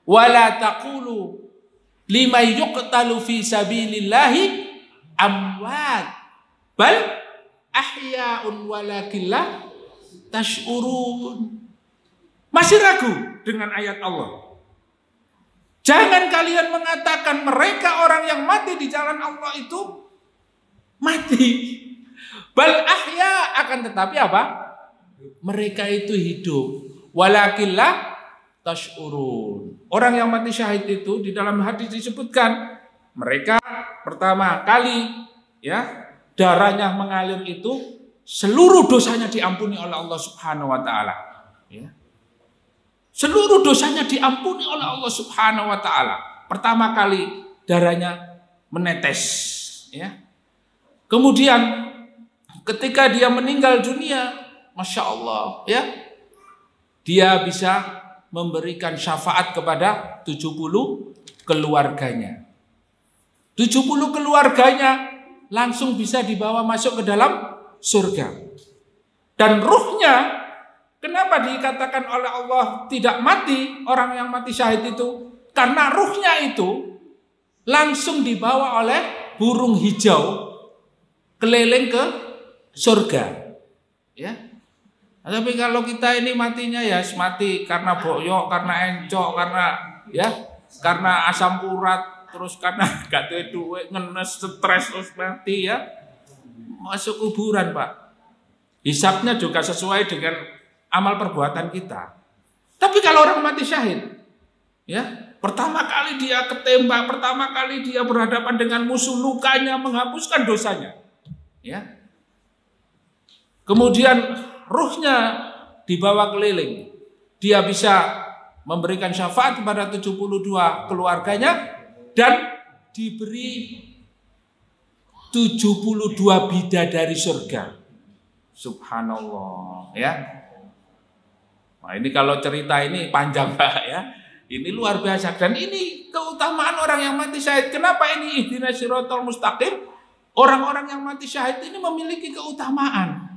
Wala taqulu liman yuqtalu fi sabilillahi amwat bal ahya'un walakin la tash'urun. Masih ragu dengan ayat Allah? Jangan kalian mengatakan mereka orang yang mati di jalan Allah itu mati. Bal ahya, akan tetapi apa? Mereka itu hidup. Walakin la tash'urun. Orang yang mati syahid itu di dalam hadis disebutkan mereka pertama kali ya darahnya mengalir itu seluruh dosanya diampuni oleh Allah Subhanahu wa taala. Ya. Seluruh dosanya diampuni oleh Allah Subhanahu wa taala. Pertama kali darahnya menetes, ya. Kemudian ketika dia meninggal dunia, Masya Allah, ya, dia bisa memberikan syafaat kepada 70 keluarganya. 70 keluarganya langsung bisa dibawa masuk ke dalam surga. Dan ruhnya, kenapa dikatakan oleh Allah tidak mati orang yang mati syahid itu? Karena ruhnya itu langsung dibawa oleh burung hijau keliling ke surga. Ya. Tapi kalau kita ini matinya ya mati karena boyok, karena encok, karena ya, karena asam urat, terus karena gak ada duit, ngenes, stres, terus mati ya. Masuk kuburan, Pak. Hisabnya juga sesuai dengan amal perbuatan kita. Tapi kalau orang mati syahid, ya, pertama kali dia ketembak, pertama kali dia berhadapan dengan musuh, lukanya menghapuskan dosanya. Ya. Kemudian ruhnya dibawa keliling. Dia bisa memberikan syafaat kepada 72 keluarganya dan diberi 72 bidadari surga. Subhanallah, ya. Nah, ini kalau cerita ini panjang Pak ya. Ini luar biasa dan ini keutamaan orang yang mati syahid. Kenapa ini ihdinas siratal mustaqim? Orang-orang yang mati syahid ini memiliki keutamaan.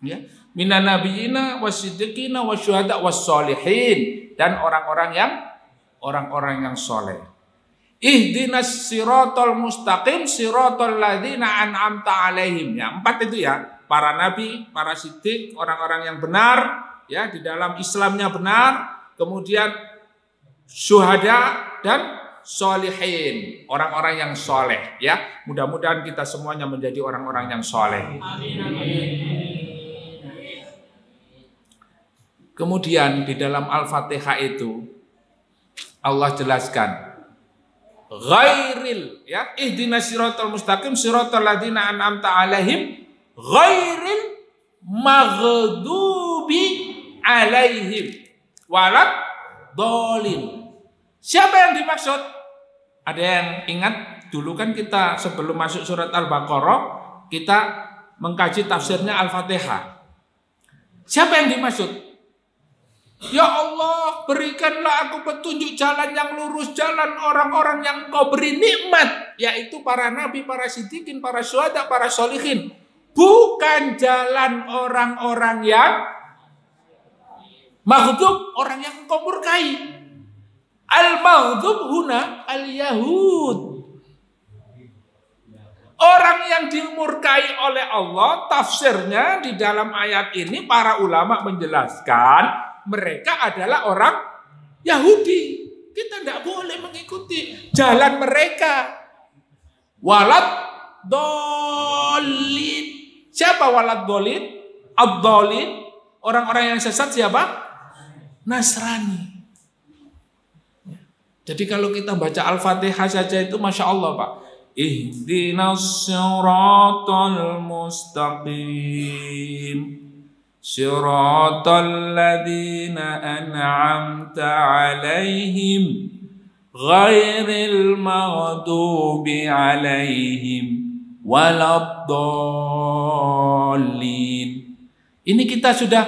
Ya, minan nabiyina wasiddiqina wasyuhada wassolihin, dan orang-orang yang soleh. Ihdinas siratal mustaqim siratal ladzina an'amta alaihim. Ya, 4 itu ya. Para nabi, para siddiq, orang-orang yang benar ya di dalam Islamnya benar, kemudian syuhada dan solihin, orang-orang yang soleh ya. Mudah-mudahan kita semuanya menjadi orang-orang yang soleh. Kemudian di dalam Al-Fatihah itu Allah jelaskan ghairil ya, ihdinas siratal mustaqim siratal ladzina an'amta alaihim ghairil maghdubi alaihim walad dolin. Siapa yang dimaksud? Ada yang ingat dulu kan kita sebelum masuk surat Al-Baqarah kita mengkaji tafsirnya Al-Fatihah. Siapa yang dimaksud? Ya Allah, berikanlah aku petunjuk jalan yang lurus, jalan orang-orang yang Engkau beri nikmat, yaitu para nabi, para siddiqin, para syuhada, para sholihin. Bukan jalan orang-orang yang maghdub, orang yang Engkau murkai. Al-maghdub huna al-yahud. Orang yang dimurkai oleh Allah, tafsirnya di dalam ayat ini para ulama menjelaskan mereka adalah orang Yahudi. Kita tidak boleh mengikuti jalan mereka. Walad dolin. Siapa walad dolin? Abdolin. Orang-orang yang sesat siapa? Nasrani. Jadi kalau kita baca Al-Fatihah saja itu Masya Allah Pak. Ihdinas siratal mustaqim siratal ladzina an'amta alaihim ghairil maghdubi alaihim waladdallin. Ini kita sudah,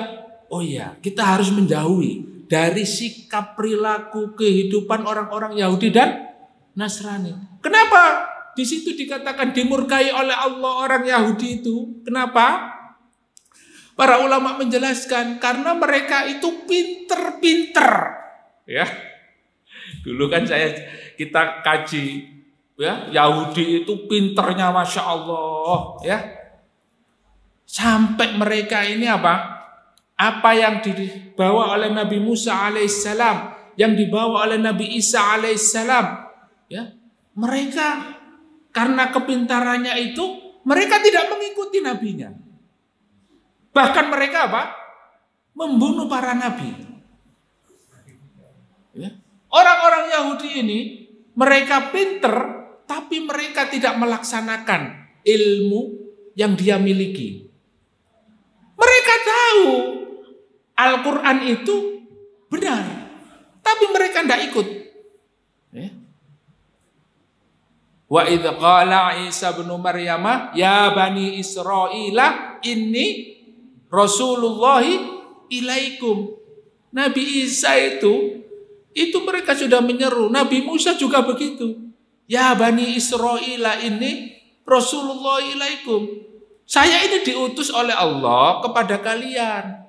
oh ya, kita harus menjauhi dari sikap perilaku kehidupan orang-orang Yahudi dan Nasrani. Kenapa? Di situ dikatakan dimurkai oleh Allah orang Yahudi itu. Kenapa? Para ulama menjelaskan karena mereka itu pinter-pinter. Ya. Dulu kan kita kaji ya, Yahudi itu pinternya Masya Allah ya. Sampai mereka ini apa? Apa yang dibawa oleh Nabi Musa alaihissalam, yang dibawa oleh Nabi Isa alaihissalam, ya, mereka karena kepintarannya itu mereka tidak mengikuti nabinya. Bahkan mereka apa? Membunuh para nabi. Ya. Orang-orang Yahudi ini mereka pinter, tapi mereka tidak melaksanakan ilmu yang dia miliki. Mereka tahu Al-Quran itu benar, tapi mereka tidak ikut. Wa idh qala Isa bin Maryam ya bani Israila inni Rasulullahi ilaikum. Nabi Isa itu mereka sudah menyeru. Nabi Musa juga begitu. Ya bani Israila inni Rasulullah ilaikum. Saya ini diutus oleh Allah kepada kalian.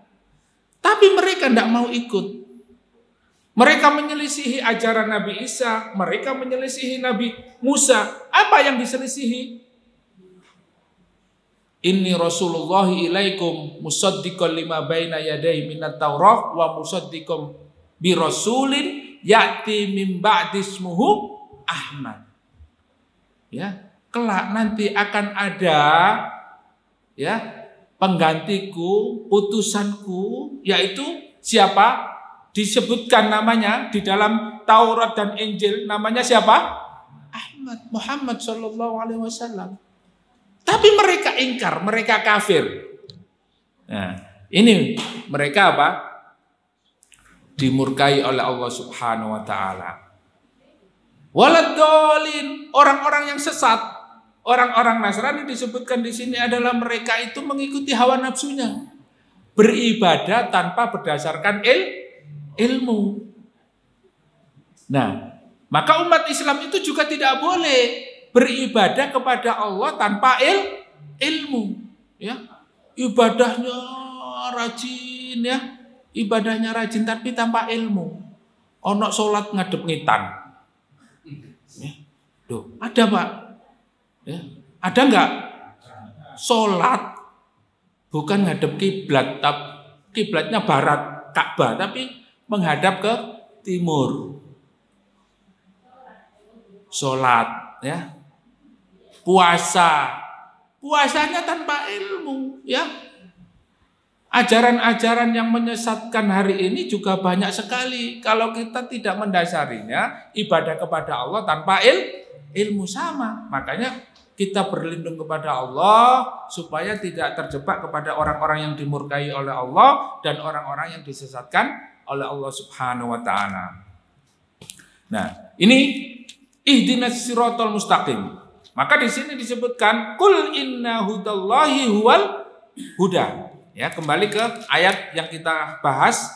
Tapi mereka tidak mau ikut. Mereka menyelisihi ajaran Nabi Isa. Mereka menyelisihi Nabi Musa. Apa yang diselisihi? Inni Rasulullah ilaikum musaddiqan lima baina yadayhi minat Taurah wa musaddiqan bi rasulin ya'ti min ba'di ismuhu Ahmad. Ya, kelak nanti akan ada ya penggantiku, utusanku, yaitu siapa? Disebutkan namanya di dalam Taurat dan Injil, namanya siapa? Ahmad, Muhammad sallallahu alaihi wasallam. Tapi mereka ingkar, mereka kafir. Nah, ini mereka apa? dimurkai oleh Allah Subhanahu wa taala. Waladhdallin, orang-orang yang sesat, orang-orang Nasrani disebutkan di sini adalah mereka itu mengikuti hawa nafsunya, beribadah tanpa berdasarkan ilmu. Nah, maka umat Islam itu juga tidak boleh beribadah kepada Allah tanpa ilmu, ya. Ibadahnya rajin, ya. Ibadahnya rajin tapi tanpa ilmu. Ono salat ngadep ngitan. Ya. Duh, ada Pak? Ya. Ada enggak? Salat bukan ngadep kiblat, kiblatnya barat Ka'bah, tapi menghadap ke timur. Salat, ya. Puasanya tanpa ilmu, ya. Ajaran-ajaran yang menyesatkan hari ini juga banyak sekali. Kalau kita tidak mendasarinya, ibadah kepada Allah tanpa ilmu sama. Makanya kita berlindung kepada Allah supaya tidak terjebak kepada orang-orang yang dimurkai oleh Allah dan orang-orang yang disesatkan oleh Allah Subhanahu wa taala. Nah, ini ihdinas siratal mustaqim. Maka di sini disebutkan kul inna hudallahi huwal huda. Ya, kembali ke ayat yang kita bahas,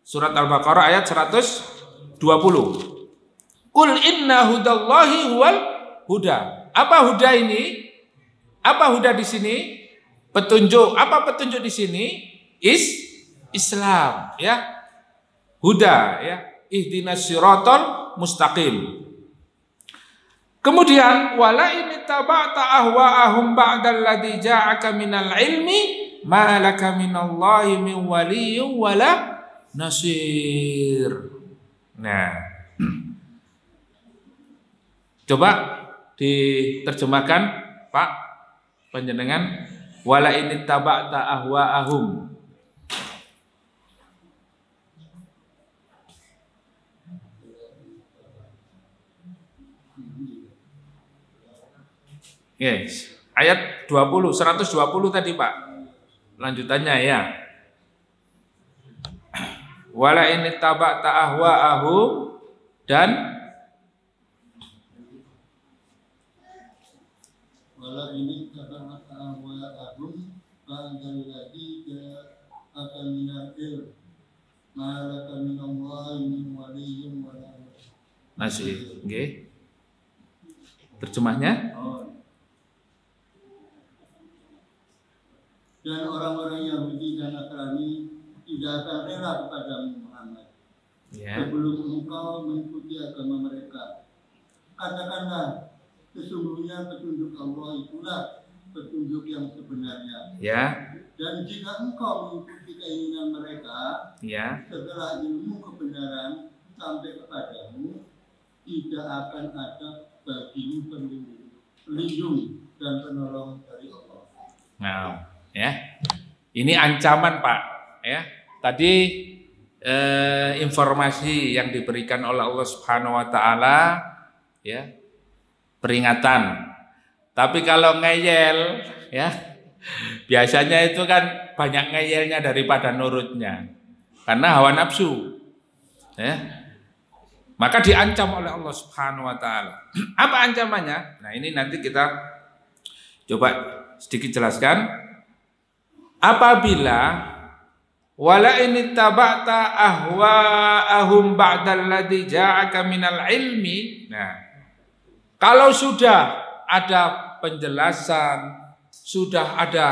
surat Al-Baqarah ayat 120. Kul inna hudallahi huwal huda. Apa huda ini? Apa huda di sini? Petunjuk. Apa petunjuk di sini? Islam, ya. Huda, ya. Ihdinas siratal mustaqim. Kemudian wala in tabata ahwa'ahum ba'dal ladzi ja'aka minal ilmi ma laka minallahi min waliyyin wala nasir. Nah, coba diterjemahkan Pak panjenengan, wala in tabata ahwa'ahum. Yes, ayat 20, 120 tadi Pak. Lanjutannya ya. Wala in tabata ahwa'ahum, dan wala in tabata ahwa'ahum ba'dal ladzi ja'aka minal ilm ma laka minallahi min waliyyin wala nasir. Nggih. Terjemahnya? Dan orang-orang Yahudi dan Nasrani tidak akan rela kepadamu Muhammad, Ya. sebelum engkau mengikuti agama mereka. Katakanlah, sesungguhnya petunjuk Allah itulah petunjuk yang sebenarnya. Ya. Dan jika engkau mengikuti keinginan mereka, Ya. setelah ilmu kebenaran sampai kepadamu, tidak akan ada bagimu pelindung dan penolong dari Allah. Nah, ya. Ini ancaman Pak, ya. Tadi informasi yang diberikan oleh Allah Subhanahu wa taala, ya. Peringatan. Tapi kalau ngeyel, ya. Biasanya itu kan banyak ngeyelnya daripada nurutnya. Karena hawa nafsu. Ya. Maka diancam oleh Allah Subhanahu wa taala. Apa ancamannya? Nah, ini nanti kita coba sedikit jelaskan. Apabila wala in tabata ahwa'ahum ba'dal ladzi ja'aka minal ilmi. Nah, kalau sudah ada penjelasan, sudah ada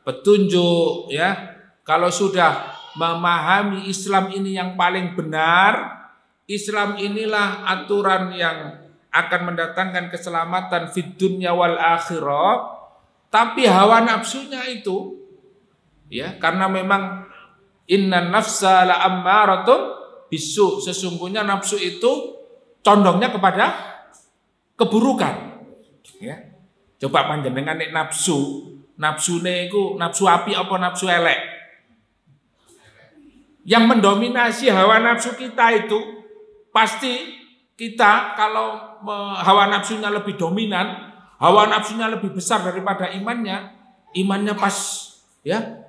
petunjuk, ya. Kalau sudah memahami Islam ini yang paling benar, Islam inilah aturan yang akan mendatangkan keselamatan fid dunya wal akhirah, tapi hawa nafsunya itu, ya, karena memang innan nafsa la ammaratun bisu, sesungguhnya nafsu itu condongnya kepada keburukan, ya. Coba panjenengan nek nafsune iku nafsu api apa nafsu elek? Yang mendominasi hawa nafsu kita itu pasti kita kalau hawa nafsunya lebih dominan, hawa nafsunya lebih besar daripada imannya pas, ya,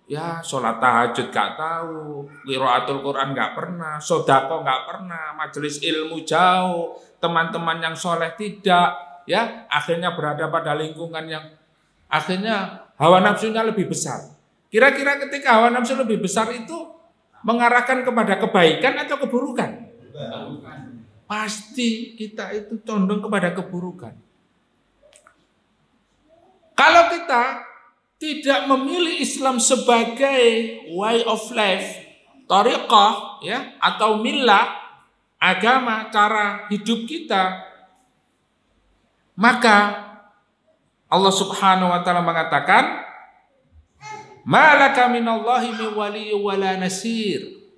Ya, sholat tahajud gak tahu, qiraatul Quran gak pernah, sodako gak pernah, majelis ilmu jauh, teman-teman yang soleh tidak, ya, akhirnya berada pada lingkungan yang akhirnya hawa nafsunya lebih besar. Kira-kira ketika hawa nafsu lebih besar itu mengarahkan kepada kebaikan atau keburukan? Pasti kita itu condong kepada keburukan. Kalau kita tidak memilih Islam sebagai way of life, thariqah, ya, atau millah, agama, cara hidup kita, maka Allah Subhanahu wa taala mengatakan, "Malaka minallahi min waliyyin wala nasir."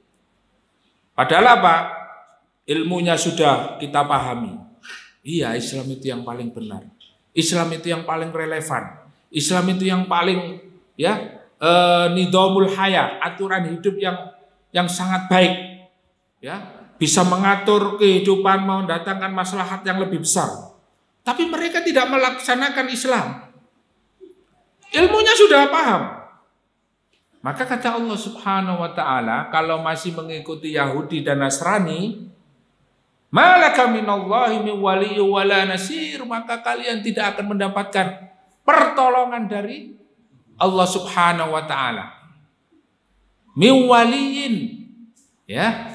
Padahal apa? Ilmunya sudah kita pahami. Iya, Islam itu yang paling benar. Islam itu yang paling relevan. Islam itu yang paling, ya, nidhamul haya, aturan hidup yang sangat baik, ya, bisa mengatur kehidupan, mendatangkan maslahat yang lebih besar. Tapi mereka tidak melaksanakan Islam. Ilmunya sudah paham. Maka kata Allah Subhanahu wa taala, kalau masih mengikuti Yahudi dan Nasrani, malaka minallahi min waliyyin wala nasir, maka kalian tidak akan mendapatkan pertolongan dari Allah Subhanahu wa taala. Min waliyin, ya.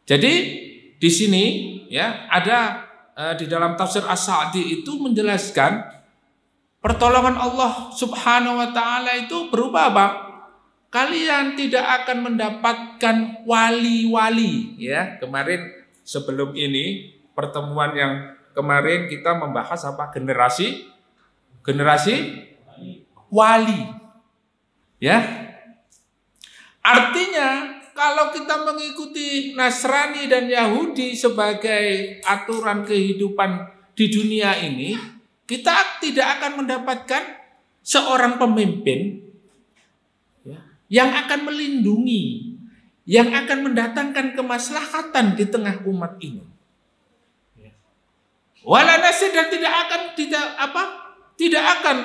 Jadi di sini, ya, ada di dalam tafsir As-Sa'di itu menjelaskan pertolongan Allah Subhanahu wa taala itu berupa apa? Kalian tidak akan mendapatkan wali-wali, ya. Kemarin sebelum ini pertemuan yang kemarin kita membahas apa? Generasi wali, ya. Artinya kalau kita mengikuti Nasrani dan Yahudi sebagai aturan kehidupan di dunia ini, kita tidak akan mendapatkan seorang pemimpin, ya, yang akan melindungi, yang akan mendatangkan kemaslahatan di tengah umat ini. Wala nasir, dan tidak akan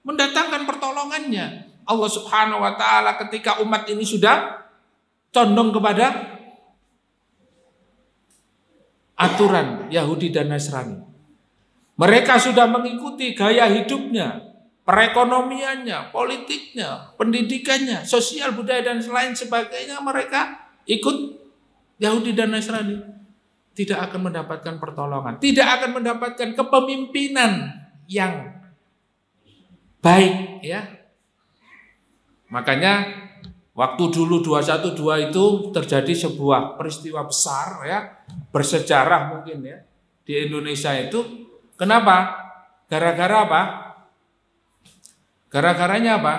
mendatangkan pertolongannya. Allah Subhanahu wa taala ketika umat ini sudah condong kepada aturan Yahudi dan Nasrani. Mereka sudah mengikuti gaya hidupnya, perekonomiannya, politiknya, pendidikannya, sosial budaya dan lain sebagainya. Mereka ikut Yahudi dan Nasrani. Tidak akan mendapatkan pertolongan, tidak akan mendapatkan kepemimpinan yang baik, ya. Makanya waktu dulu 212 itu terjadi sebuah peristiwa besar, ya, bersejarah mungkin, ya, di Indonesia itu. Kenapa? Gara-gara apa? Gara-garanya apa?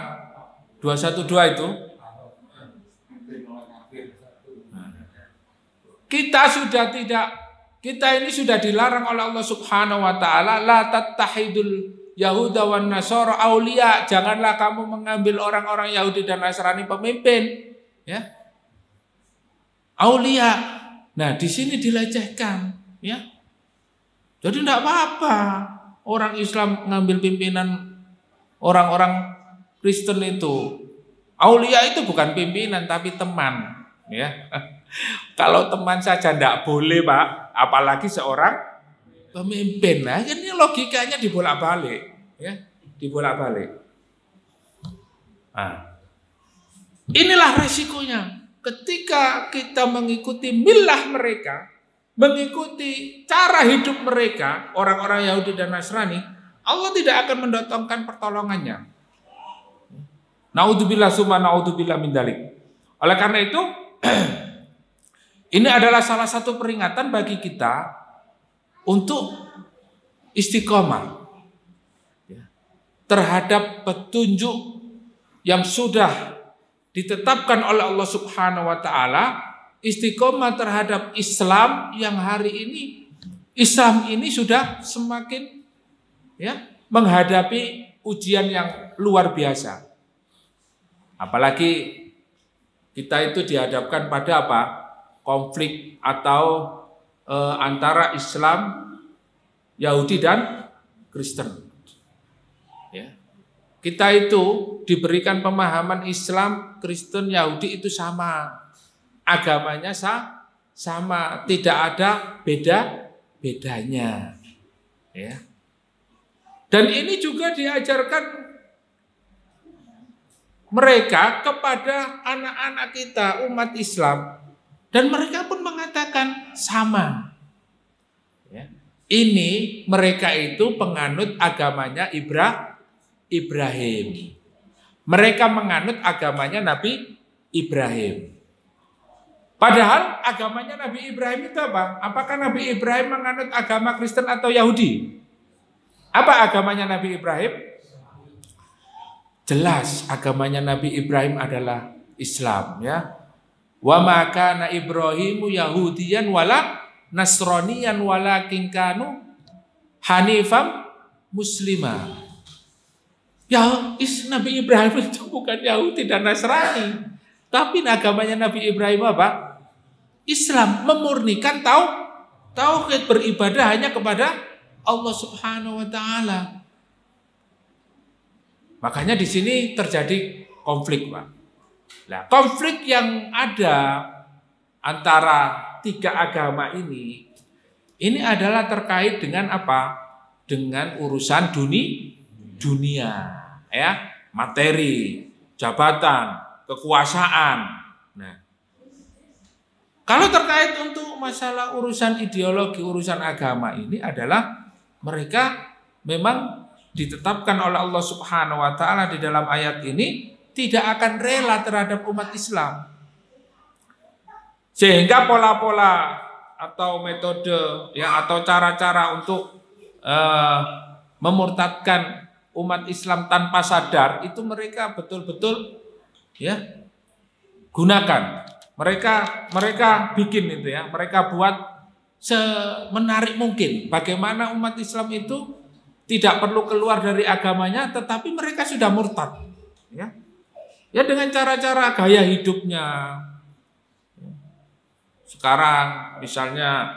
212 itu kita ini sudah dilarang oleh Allah Subhanahu wa taala, la tattahidul Yahuda wan Nasara aulia, janganlah kamu mengambil orang-orang Yahudi dan Nasrani pemimpin, ya. Aulia. Nah, di sini dilecehkan, ya. Jadi tidak apa-apa orang Islam mengambil pimpinan orang-orang Kristen itu. Aulia itu bukan pimpinan tapi teman, ya. Kalau teman saja tidak boleh, Pak, apalagi seorang pemimpin. Nah, ini logikanya dibolak-balik, ya, dibolak-balik. Nah, inilah resikonya ketika kita mengikuti milah mereka, mengikuti cara hidup mereka, orang-orang Yahudi dan Nasrani, Allah tidak akan mendatangkan pertolongannya. Naudzubillah summa naudzubillah min dzalik. Oleh karena itu, ini adalah salah satu peringatan bagi kita untuk istiqomah terhadap petunjuk yang sudah ditetapkan oleh Allah Subhanahu wa taala, istiqomah terhadap Islam yang hari ini Islam ini sudah semakin, ya, menghadapi ujian yang luar biasa. Apalagi kita itu dihadapkan pada apa? Konflik atau antara Islam, Yahudi dan Kristen. Ya. Kita itu diberikan pemahaman Islam, Kristen, Yahudi itu sama. Agamanya sama, tidak ada bedanya. Ya. Dan ini juga diajarkan mereka kepada anak-anak kita, umat Islam. Dan mereka pun mengatakan sama. Ya. Ini mereka itu penganut agamanya Ibrahim. Mereka menganut agamanya Nabi Ibrahim. Padahal agamanya Nabi Ibrahim itu apa? Apakah Nabi Ibrahim menganut agama Kristen atau Yahudi? Apa agamanya Nabi Ibrahim? Jelas agamanya Nabi Ibrahim adalah Islam, ya. Wa ma kana Ibrahimu Yahudiyan wala Nasraniyan walakin kanu hanifam muslima. Ya, Nabi Ibrahim itu bukan Yahudi dan Nasrani, tapi agamanya Nabi Ibrahim apa? Islam, memurnikan tauhid, beribadah hanya kepada Allah Subhanahu wa taala. Makanya di sini terjadi konflik, Pak. Nah, konflik yang ada antara tiga agama ini adalah terkait dengan apa? Dengan urusan dunia, ya, materi, jabatan, kekuasaan. Nah, kalau terkait untuk masalah urusan ideologi, urusan agama ini adalah mereka memang ditetapkan oleh Allah Subhanahu wa taala di dalam ayat ini tidak akan rela terhadap umat Islam. Sehingga pola-pola atau metode, ya, atau cara-cara untuk memurtadkan umat Islam tanpa sadar itu mereka betul-betul, ya, gunakan. Mereka bikin itu, ya, mereka buat semenarik mungkin bagaimana umat Islam itu tidak perlu keluar dari agamanya, tetapi mereka sudah murtad, ya. Ya, dengan cara-cara gaya hidupnya. Sekarang misalnya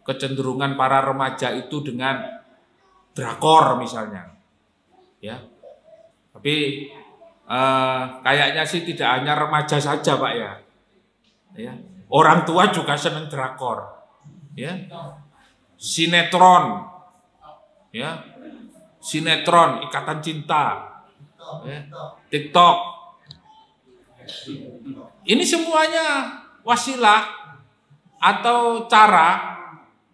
kecenderungan para remaja itu dengan drakor misalnya, ya. Tapi kayaknya sih tidak hanya remaja saja, Pak, ya. Ya. Orang tua juga senang drakor, ya. Sinetron, ya. Sinetron, Ikatan Cinta, ya. TikTok. Ini semuanya wasilah atau cara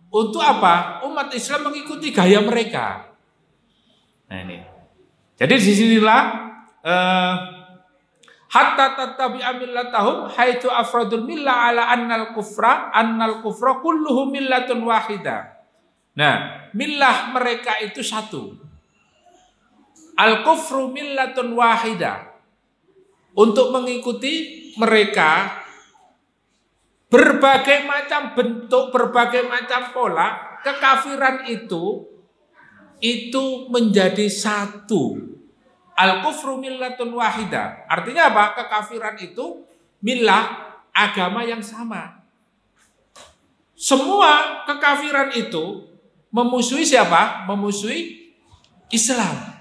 untuk apa? Umat Islam mengikuti gaya mereka. Nah, ini. Jadi disinilah hatta tattabi'a millatahum haitsu afradul millah ala annal kufra kulluhu millatun wahidah. Nah, millah mereka itu satu. Al-kufru millatun wahidah. Untuk mengikuti mereka berbagai macam bentuk, berbagai macam pola, kekafiran itu menjadi satu. Al-kufru millatun wahidah. Artinya apa? Kekafiran itu millah, agama yang sama. Semua kekafiran itu memusuhi siapa? Memusuhi Islam.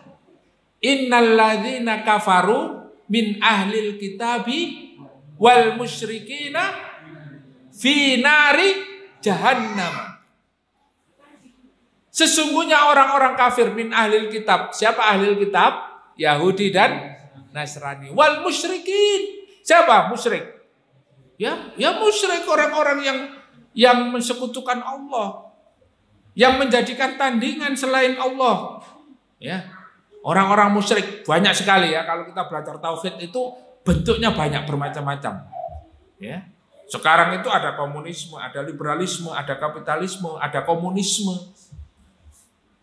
Innalladzina kafaru min ahlil kitabi wal musyrikina fi nari jahannam. Sesungguhnya orang-orang kafir min ahlil kitab. Siapa ahlil kitab? Yahudi dan Nasrani. Wal musyrikin. Siapa? Musyrik. Ya musyrik, orang-orang yang mensekutukan Allah, yang menjadikan tandingan selain Allah. Ya. Orang-orang musyrik banyak sekali, ya. Kalau kita belajar tauhid itu bentuknya banyak, bermacam-macam. Ya. Sekarang itu ada komunisme, ada liberalisme, ada kapitalisme, ada komunisme.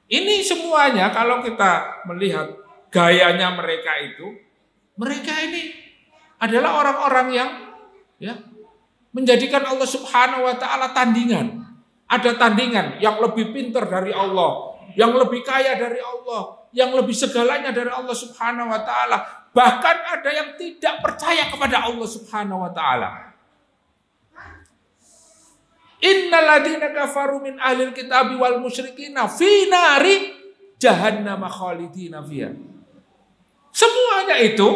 Ini semuanya kalau kita melihat gayanya mereka ini adalah orang-orang yang, ya, menjadikan Allah Subhanahu wa taala tandingan. Ada tandingan yang lebih pintar dari Allah, yang lebih kaya dari Allah, yang lebih segalanya dari Allah Subhanahu wa taala. Bahkan ada yang tidak percaya kepada Allah Subhanahu wa taala. Innal ladzina kafaru min ahlil kitabi wal musyrikina fi nari jahannam khalidina fiha. Semuanya itu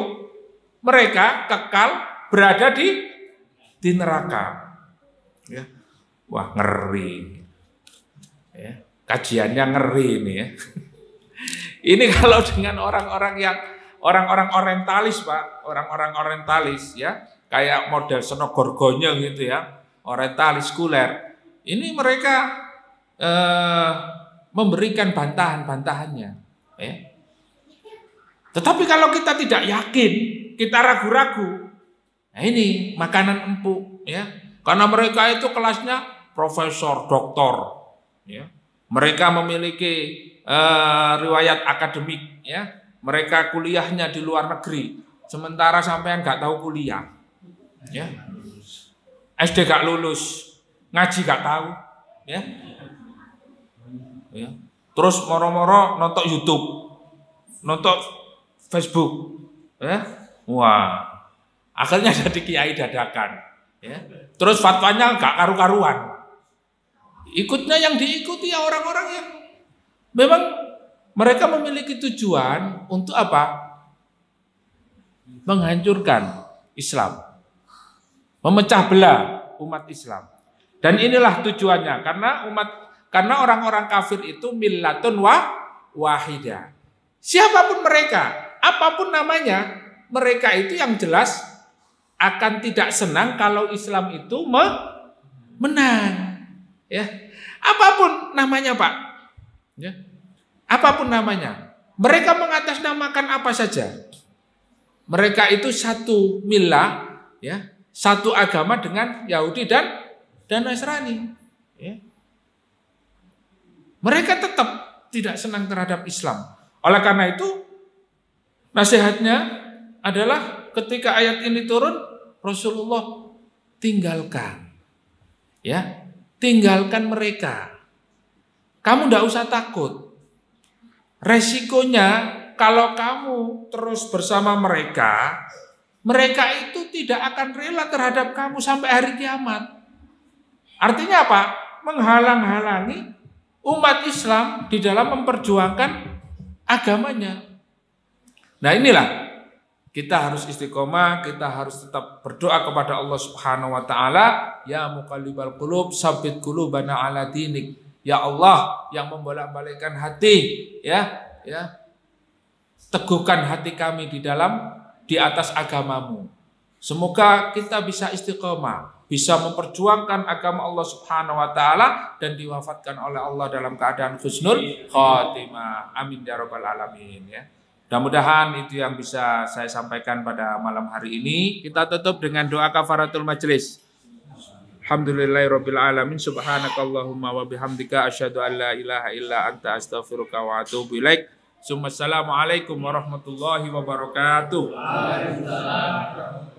mereka kekal berada di neraka. Ya. Wah, ngeri. Ya. Kajiannya ngeri ini ya. Ini kalau dengan orang-orang orientalis, Pak, orang-orang orientalis ya, kayak model Senogorgonya gitu ya, orientalis kuler. Ini mereka memberikan bantahan-bantahannya. Ya. Tetapi kalau kita tidak yakin, kita ragu-ragu, nah ini makanan empuk ya. Karena mereka itu kelasnya profesor, doktor ya. Mereka memiliki riwayat akademik ya. Mereka kuliahnya di luar negeri. Sementara sampean nggak tahu kuliah. Ya. SD gak lulus, ngaji gak tahu ya. Ya. Terus moro-moro nonton YouTube, nonton Facebook ya. Wah. Akhirnya jadi kiai dadakan ya. Terus fatwanya gak karu-karuan. Ikutnya yang diikuti ya orang-orang yang memang mereka memiliki tujuan untuk apa? Menghancurkan Islam. Memecah belah umat Islam. Dan inilah tujuannya karena orang-orang kafir itu millatun wahidah. Siapapun mereka, apapun namanya, mereka itu yang jelas akan tidak senang kalau Islam itu menang. Ya. Apapun namanya, Pak. Ya. Apapun namanya. Mereka mengatasnamakan apa saja. Mereka itu satu milah, ya, satu agama dengan Yahudi dan Nasrani. Ya. Mereka tetap tidak senang terhadap Islam. Oleh karena itu, nasihatnya adalah ketika ayat ini turun, Rasulullah tinggalkan. Ya. Tinggalkan mereka. Kamu tidak usah takut. Resikonya kalau kamu terus bersama mereka, mereka itu tidak akan rela terhadap kamu sampai hari kiamat. Artinya apa? Menghalang-halangi umat Islam di dalam memperjuangkan agamanya. Nah inilah, kita harus istiqomah, kita harus tetap berdoa kepada Allah Subhanahu wa taala, ya muqallibal qulub, tsabbit qulubana ala dinik. Ya Allah yang membolak-balikkan hati, ya, teguhkan hati kami di atas agamamu. Semoga kita bisa istiqomah, bisa memperjuangkan agama Allah Subhanahu wa taala dan diwafatkan oleh Allah dalam keadaan husnul khatimah. Amin ya rabbal alamin ya. Mudah-mudahan itu yang bisa saya sampaikan pada malam hari ini. Kita tutup dengan doa kafaratul majelis. Alhamdulillahirabbil alamin, subhanakallahumma wa bihamdika asyhadu an la ilaha illa anta astaghfiruka wa atubu ilaik. Assalamualaikum warahmatullahi wabarakatuh. Waalaikumsalam.